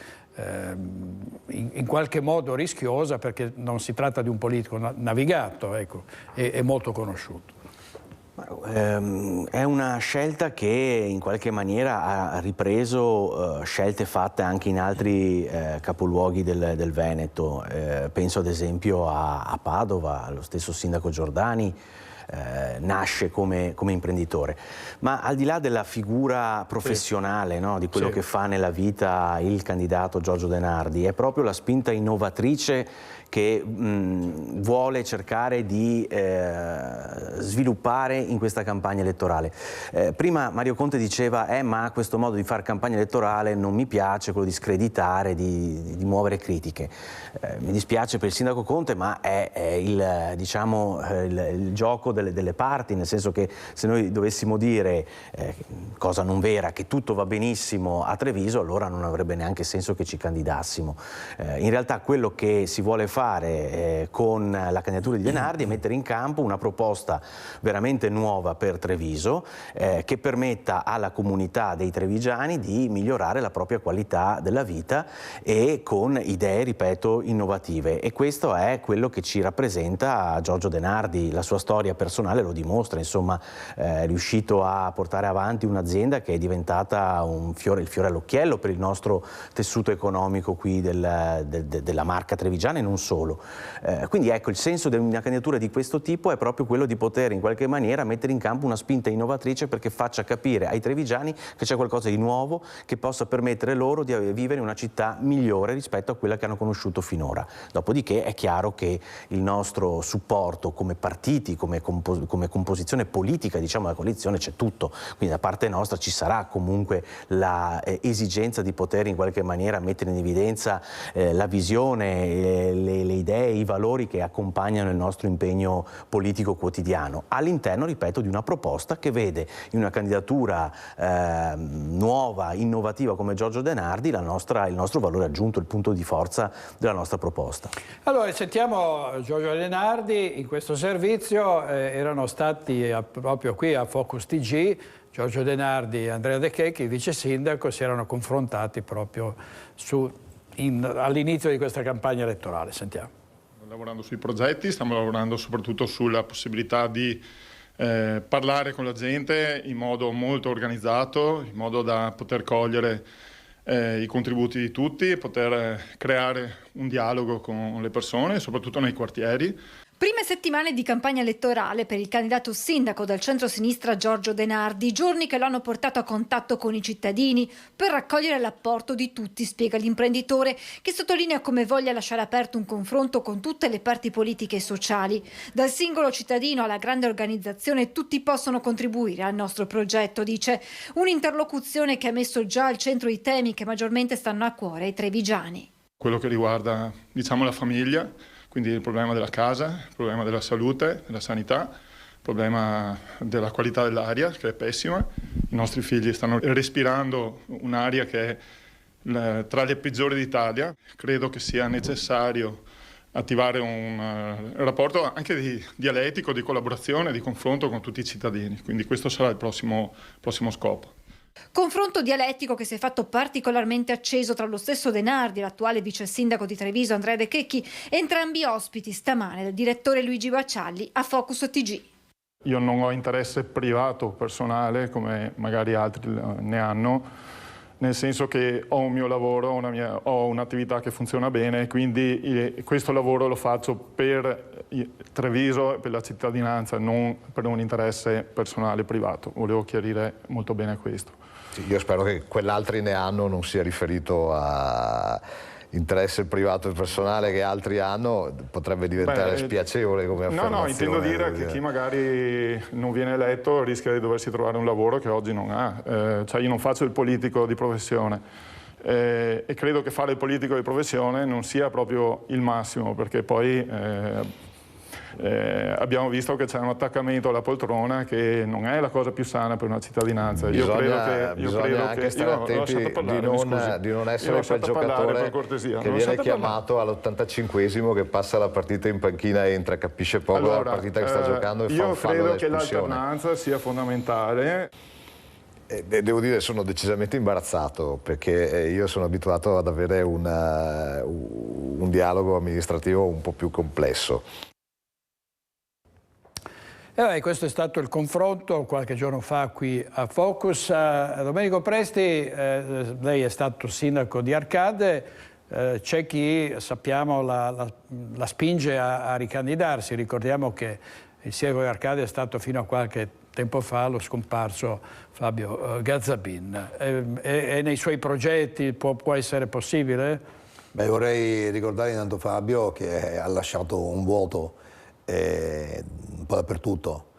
in qualche modo rischiosa, perché non si tratta di un politico navigato, ecco, è molto conosciuto? È una scelta che in qualche maniera ha ripreso scelte fatte anche in altri capoluoghi del Veneto. Penso ad esempio a Padova, lo stesso sindaco Giordani nasce come imprenditore. Ma al di là della figura professionale, no, di quello che fa nella vita il candidato Giorgio De Nardi, è proprio la spinta innovatrice che vuole cercare di sviluppare in questa campagna elettorale. Prima Mario Conte diceva ma questo modo di fare campagna elettorale non mi piace, quello di screditare, di muovere critiche. Mi dispiace per il sindaco Conte, ma è il gioco delle parti, nel senso che se noi dovessimo dire, cosa non vera, che tutto va benissimo a Treviso, allora non avrebbe neanche senso che ci candidassimo. In realtà quello che si vuole fare con la candidatura di De Nardi è mettere in campo una proposta veramente nuova per Treviso, che permetta alla comunità dei trevigiani di migliorare la propria qualità della vita e con idee, ripeto, innovative. E questo è quello che ci rappresenta Giorgio De Nardi. La sua storia personale lo dimostra, insomma, è riuscito a portare avanti un'azienda che è diventata il fiore all'occhiello per il nostro tessuto economico qui della Marca trevigiana e non solo. Quindi ecco, il senso di una candidatura di questo tipo è proprio quello di poter in qualche maniera mettere in campo una spinta innovatrice perché faccia capire ai trevigiani che c'è qualcosa di nuovo che possa permettere loro di vivere in una città migliore rispetto a quella che hanno conosciuto finora. Dopodiché è chiaro che il nostro supporto come partiti, come composizione politica, diciamo, della coalizione, c'è tutto. Quindi da parte nostra ci sarà comunque l'esigenza di poter in qualche maniera mettere in evidenza la visione, le idee, i valori che accompagnano il nostro impegno politico quotidiano, all'interno, ripeto, di una proposta che vede in una candidatura nuova, innovativa come Giorgio De Nardi il nostro valore aggiunto, il punto di forza della nostra proposta. Allora, sentiamo Giorgio De Nardi. In questo servizio erano stati proprio qui a Focus TG Giorgio De Nardi e Andrea De Checchi, il vice sindaco, si erano confrontati proprio all'inizio di questa campagna elettorale. Sentiamo. Stiamo lavorando sui progetti, stiamo lavorando soprattutto sulla possibilità di parlare con la gente in modo molto organizzato, in modo da poter cogliere i contributi di tutti e poter creare un dialogo con le persone, soprattutto nei quartieri. Prime settimane di campagna elettorale per il candidato sindaco del centro-sinistra Giorgio De Nardi, giorni che lo hanno portato a contatto con i cittadini per raccogliere l'apporto di tutti, spiega l'imprenditore, che sottolinea come voglia lasciare aperto un confronto con tutte le parti politiche e sociali. Dal singolo cittadino alla grande organizzazione tutti possono contribuire al nostro progetto, dice. Un'interlocuzione che ha messo già al centro i temi che maggiormente stanno a cuore ai trevigiani. Quello che riguarda, diciamo, la famiglia, quindi il problema della casa, il problema della salute, della sanità, il problema della qualità dell'aria, che è pessima. I nostri figli stanno respirando un'aria che è tra le peggiori d'Italia. Credo che sia necessario attivare un rapporto anche dialettico, di collaborazione, di confronto con tutti i cittadini. Quindi questo sarà il prossimo scopo. Confronto dialettico che si è fatto particolarmente acceso tra lo stesso De Nardi e l'attuale vice sindaco di Treviso Andrea De Checchi, entrambi ospiti stamane del direttore Luigi Baccialli a Focus TG. Io non ho interesse privato, personale, come magari altri ne hanno, nel senso che ho un mio lavoro, ho un'attività che funziona bene, quindi questo lavoro lo faccio per Treviso e per la cittadinanza, non per un interesse personale privato. Volevo chiarire molto bene questo. Sì, io spero che quell'altri ne hanno non sia riferito a interesse privato e personale che altri hanno, potrebbe diventare spiacevole come affermazione. No, intendo dire che chi magari non viene eletto rischia di doversi trovare un lavoro che oggi non ha. Cioè io non faccio il politico di professione e credo che fare il politico di professione non sia proprio il massimo, perché poi abbiamo visto che c'è un attaccamento alla poltrona che non è la cosa più sana per una cittadinanza. Bisogna anche stare attenti di non essere quel giocatore che viene chiamato all'85esimo, che passa la partita in panchina e entra, capisce poco della partita che sta giocando e fa un fallo Io credo d'espulsione. che l'alternanza sia fondamentale. Devo dire, sono decisamente imbarazzato, perché io sono abituato ad avere un dialogo amministrativo un po' più complesso. Questo è stato il confronto qualche giorno fa qui a Focus. Domenico Presti, lei è stato sindaco di Arcade, c'è chi, sappiamo, la spinge a ricandidarsi. Ricordiamo che il sindaco di Arcade è stato fino a qualche tempo fa lo scomparso Fabio Gazzabin. E nei suoi progetti può essere possibile? Beh, vorrei ricordare intanto Fabio che ha lasciato un vuoto un po' dappertutto,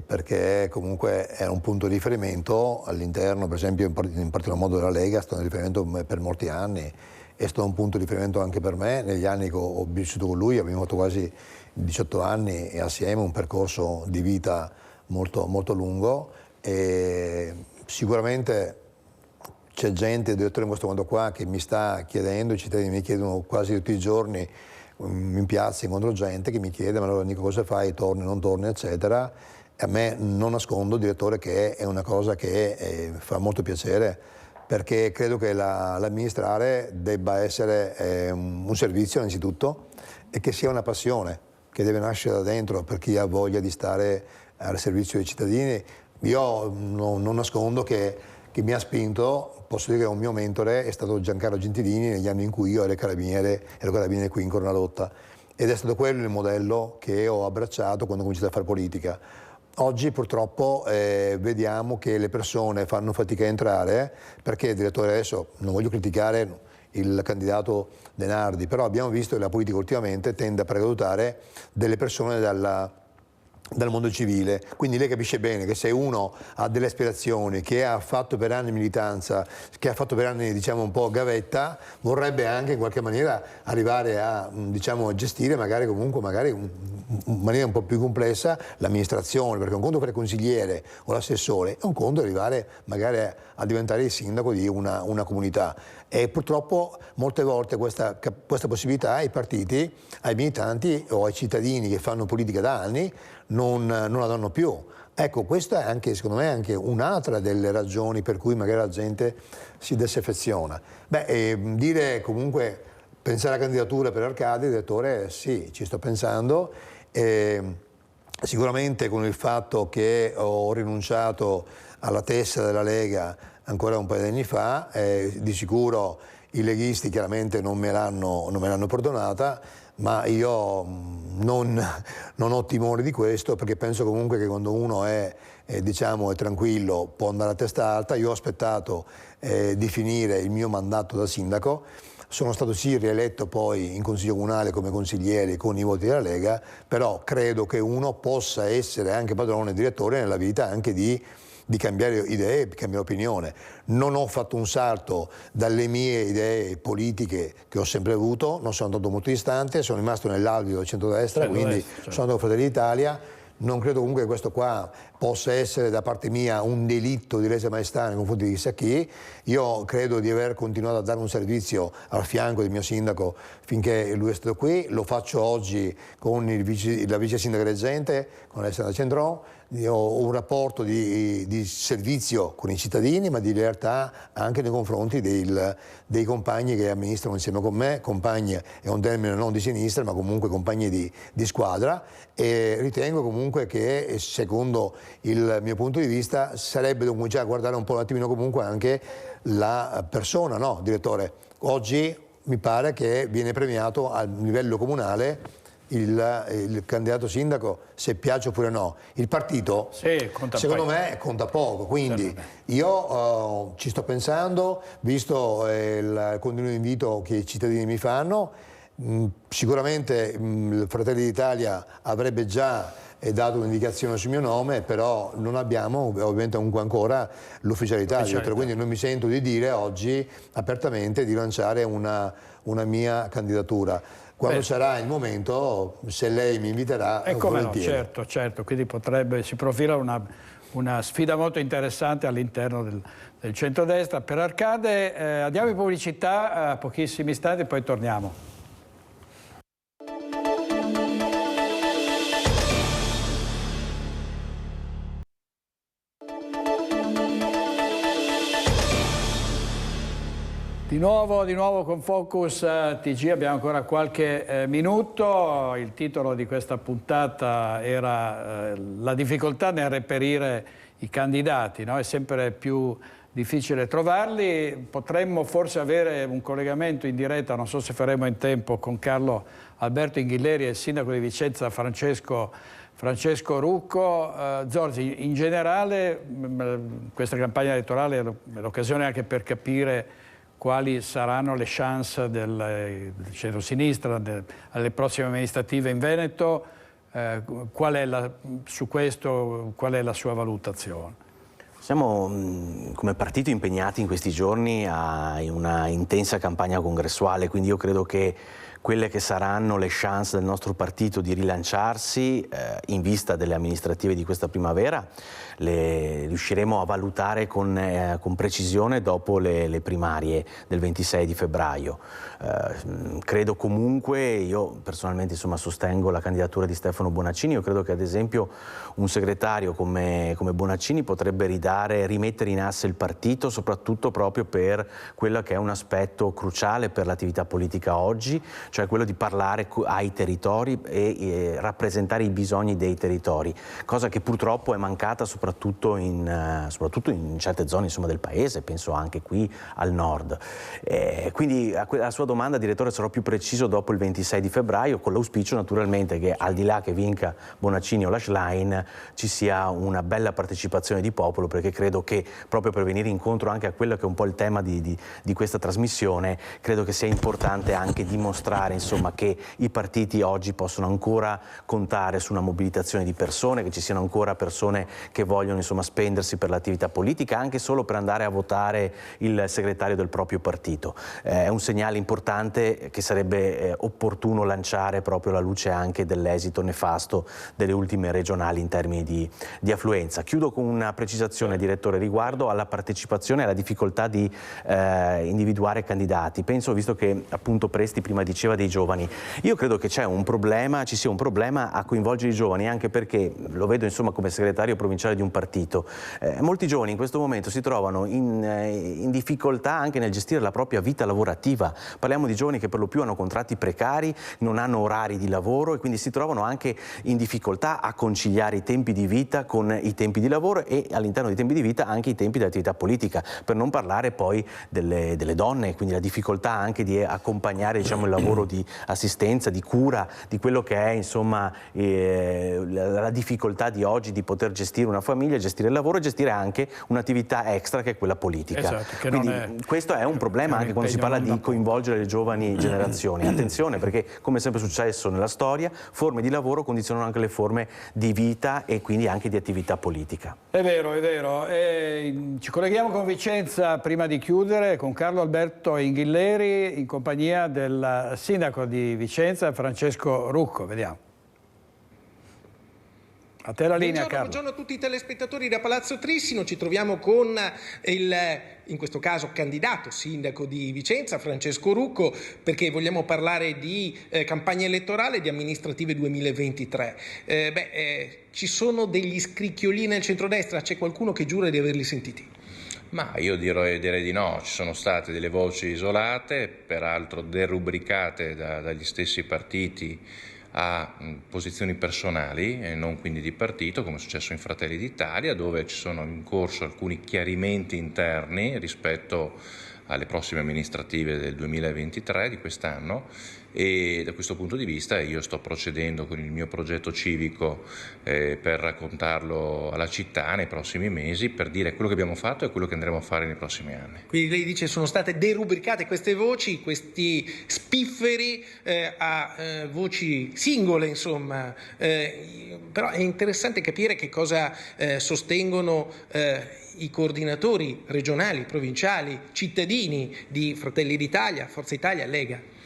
perché comunque era un punto di riferimento all'interno, per esempio in particolar modo della Lega, è stato un riferimento per molti anni, è stato un punto di riferimento anche per me negli anni che ho vissuto con lui. Abbiamo fatto quasi 18 anni e assieme un percorso di vita molto, molto lungo, e sicuramente c'è gente, direttore, in questo modo qua, che mi sta chiedendo, i cittadini mi chiedono quasi tutti i giorni in piazza, incontro gente che mi chiede: ma allora Nico, cosa fai, torni, non torni, eccetera. E a me, non nascondo, direttore, che è una cosa che fa molto piacere, perché credo che l'amministrare debba essere un servizio innanzitutto, e che sia una passione che deve nascere da dentro per chi ha voglia di stare al servizio dei cittadini. Io non nascondo che mi ha spinto, posso dire che un mio mentore è stato Giancarlo Gentilini negli anni in cui io ero carabiniere qui in Cornalotta, ed è stato quello il modello che ho abbracciato quando ho cominciato a fare politica. Oggi purtroppo vediamo che le persone fanno fatica a entrare, perché, direttore, adesso non voglio criticare il candidato De Nardi, però abbiamo visto che la politica ultimamente tende a precludere delle persone dal mondo civile. Quindi lei capisce bene che se uno ha delle aspirazioni, che ha fatto per anni militanza, che ha fatto per anni, diciamo, un po' gavetta, vorrebbe anche in qualche maniera arrivare a, diciamo, gestire magari in maniera un po' più complessa l'amministrazione, perché un conto fare consigliere o l'assessore, è un conto arrivare magari a diventare il sindaco di una comunità. E purtroppo molte volte questa possibilità ai partiti, ai militanti o ai cittadini che fanno politica da anni non la danno più. Ecco, questa è anche, secondo me, anche un'altra delle ragioni per cui magari la gente si disaffeziona. Dire comunque, pensare alla candidatura per Arcade, direttore, sì, ci sto pensando. Sicuramente con il fatto che ho rinunciato alla tessera della Lega ancora un paio di anni fa, di sicuro i leghisti chiaramente non me l'hanno perdonata, ma io non ho timore di questo, perché penso comunque che quando uno è tranquillo può andare a testa alta. Io ho aspettato di finire il mio mandato da sindaco, sono stato sì rieletto poi in consiglio comunale come consigliere con i voti della Lega, però credo che uno possa essere anche padrone e direttore nella vita anche di cambiare idee, di cambiare opinione. Non ho fatto un salto dalle mie idee politiche che ho sempre avuto, non sono andato molto distante, sono rimasto nell'alveo del centrodestra, quindi sono andato a Fratelli d'Italia. Non credo comunque che questo qua possa essere da parte mia un delitto di lesa maestà nei confronti di chissà chi. Io credo di aver continuato a dare un servizio al fianco del mio sindaco finché lui è stato qui. Lo faccio oggi con la vice sindaca reggente, con Alessandra Cendron. Io ho un rapporto di servizio con i cittadini, ma di lealtà anche nei confronti dei compagni che amministrano insieme con me, compagni è un termine non di sinistra, ma comunque compagni di squadra, e ritengo comunque che, secondo il mio punto di vista, sarebbe da cominciare a guardare un po' un attimino comunque anche la persona, no, direttore? Oggi mi pare che viene premiato a livello comunale il candidato sindaco, se piace oppure no. Il partito, secondo me, conta poco, quindi io ci sto pensando, visto il continuo invito che i cittadini mi fanno. Sicuramente il Fratelli d'Italia avrebbe già dato un'indicazione sul mio nome, però non abbiamo ovviamente comunque ancora l'ufficialità, quindi non mi sento di dire oggi apertamente di lanciare una mia candidatura. Quando sarà il momento, se lei mi inviterà, come no, certo, quindi si profila una sfida molto interessante all'interno del centrodestra. Per Arcade andiamo in pubblicità, pochissimi istanti, poi torniamo. Di nuovo con Focus TG, abbiamo ancora qualche minuto. Il titolo di questa puntata era la difficoltà nel reperire i candidati, no? È sempre più difficile trovarli. Potremmo forse avere un collegamento in diretta, non so se faremo in tempo, con Carlo Alberto Inghilleri e il sindaco di Vicenza Francesco Rucco. Zorzi, in generale questa campagna elettorale è l'occasione anche per capire quali saranno le chance del centro-sinistra alle prossime amministrative in Veneto. Su questo qual è la sua valutazione? Siamo come partito impegnati in questi giorni a una intensa campagna congressuale, quindi io credo che quelle che saranno le chance del nostro partito di rilanciarsi in vista delle amministrative di questa primavera le riusciremo a valutare con precisione dopo le primarie del 26 di febbraio. Credo comunque, io personalmente sostengo la candidatura di Stefano Bonaccini. Io credo che ad esempio un segretario come Bonaccini potrebbe rimettere in asse il partito, soprattutto proprio per quello che è un aspetto cruciale per l'attività politica oggi, cioè quello di parlare ai territori e rappresentare i bisogni dei territori, cosa che purtroppo è mancata soprattutto in certe zone del paese, penso anche qui al nord. Quindi alla sua domanda, direttore, sarò più preciso dopo il 26 di febbraio, con l'auspicio naturalmente che al di là che vinca Bonaccini o la Schlein ci sia una bella partecipazione di popolo, perché credo che proprio per venire incontro anche a quello che è un po' il tema di questa trasmissione, credo che sia importante anche dimostrare che i partiti oggi possono ancora contare su una mobilitazione di persone, che ci siano ancora persone che vogliono spendersi per l'attività politica, anche solo per andare a votare il segretario del proprio partito. È un segnale importante che sarebbe opportuno lanciare proprio alla luce anche dell'esito nefasto delle ultime regionali in termini di affluenza. Chiudo con una precisazione, direttore, riguardo alla partecipazione e alla difficoltà di individuare candidati. Penso, visto che appunto Presti prima diceva diceva dei giovani. Io credo che ci sia un problema a coinvolgere i giovani, anche perché lo vedo insomma come segretario provinciale di un partito. Molti giovani in questo momento si trovano in difficoltà anche nel gestire la propria vita lavorativa. Parliamo di giovani che per lo più hanno contratti precari, non hanno orari di lavoro e quindi si trovano anche in difficoltà a conciliare i tempi di vita con i tempi di lavoro e all'interno dei tempi di vita anche i tempi di attività politica, per non parlare poi delle donne, quindi la difficoltà anche di accompagnare, diciamo, il lavoro di assistenza, di cura, di quello che è insomma la difficoltà di oggi di poter gestire una famiglia, gestire il lavoro e gestire anche un'attività extra che è quella politica. Esatto, quindi questo è un problema anche quando si parla di coinvolgere le giovani generazioni. Attenzione, perché come sempre è successo nella storia, forme di lavoro condizionano anche le forme di vita e quindi anche di attività politica. È vero, è vero. Ci colleghiamo con Vicenza prima di chiudere con Carlo Alberto Inghilleri in compagnia del sindaco di Vicenza Francesco Rucco. Vediamo. A te la linea, Carlo. Buongiorno a tutti i telespettatori da Palazzo Trissino. Ci troviamo con in questo caso candidato sindaco di Vicenza, Francesco Rucco, perché vogliamo parlare di campagna elettorale di amministrative 2023. Ci sono degli scricchiolini nel centrodestra? C'è qualcuno che giura di averli sentiti? Ma io direi di no, ci sono state delle voci isolate, peraltro derubricate dagli stessi partiti a posizioni personali e non quindi di partito, come è successo in Fratelli d'Italia, dove ci sono in corso alcuni chiarimenti interni rispetto alle prossime amministrative del 2023 di quest'anno, e da questo punto di vista io sto procedendo con il mio progetto civico per raccontarlo alla città nei prossimi mesi, per dire quello che abbiamo fatto e quello che andremo a fare nei prossimi anni. Quindi lei dice sono state derubricate queste voci, questi spifferi a voci singole, insomma, però è interessante capire che cosa sostengono i coordinatori regionali, provinciali, cittadini di Fratelli d'Italia, Forza Italia, Lega.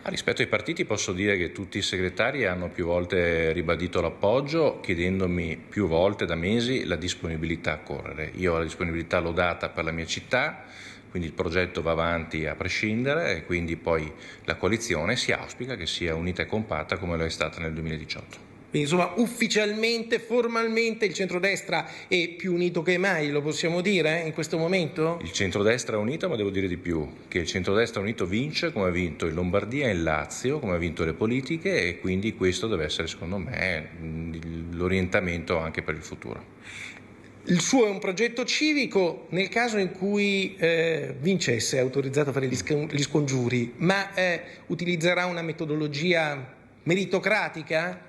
Rispetto ai partiti posso dire che tutti i segretari hanno più volte ribadito l'appoggio, chiedendomi più volte da mesi la disponibilità a correre. Io la disponibilità l'ho data per la mia città, quindi il progetto va avanti a prescindere e quindi poi la coalizione si auspica che sia unita e compatta come lo è stata nel 2018. Quindi, insomma, ufficialmente, formalmente il centrodestra è più unito che mai, lo possiamo dire in questo momento? Il centrodestra è unito, ma devo dire di più, che il centrodestra unito vince come ha vinto in Lombardia e in Lazio, come ha vinto le politiche, e quindi questo deve essere, secondo me, l'orientamento anche per il futuro. Il suo è un progetto civico, nel caso in cui vincesse, è autorizzato a fare gli scongiuri, ma utilizzerà una metodologia meritocratica?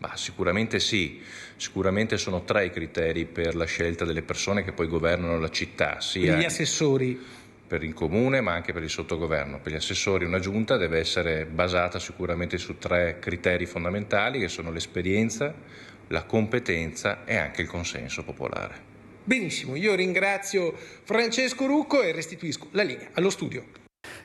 Ma sicuramente sì, sicuramente sono 3 i criteri per la scelta delle persone che poi governano la città, sia gli assessori per il comune ma anche per il sottogoverno. Per gli assessori una giunta deve essere basata sicuramente su 3 criteri fondamentali, che sono l'esperienza, la competenza e anche il consenso popolare. Benissimo, io ringrazio Francesco Rucco e restituisco la linea allo studio.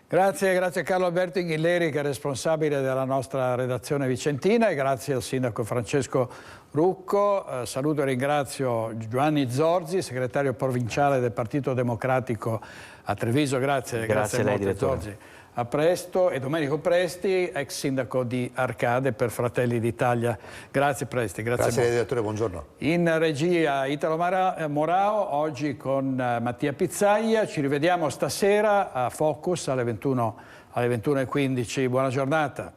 Grazie a Carlo Alberto Inghilleri, che è responsabile della nostra redazione vicentina, e grazie al sindaco Francesco Rucco. Saluto e ringrazio Giovanni Zorzi, segretario provinciale del Partito Democratico a Treviso. Grazie a lei, direttore. Zorzi. A presto. E Domenico Presti, ex sindaco di Arcade per Fratelli d'Italia. Grazie Presti. Grazie direttore, buongiorno. In regia Italo Morao, oggi con Mattia Pizzaglia. Ci rivediamo stasera a Focus alle 21:15. Buona giornata.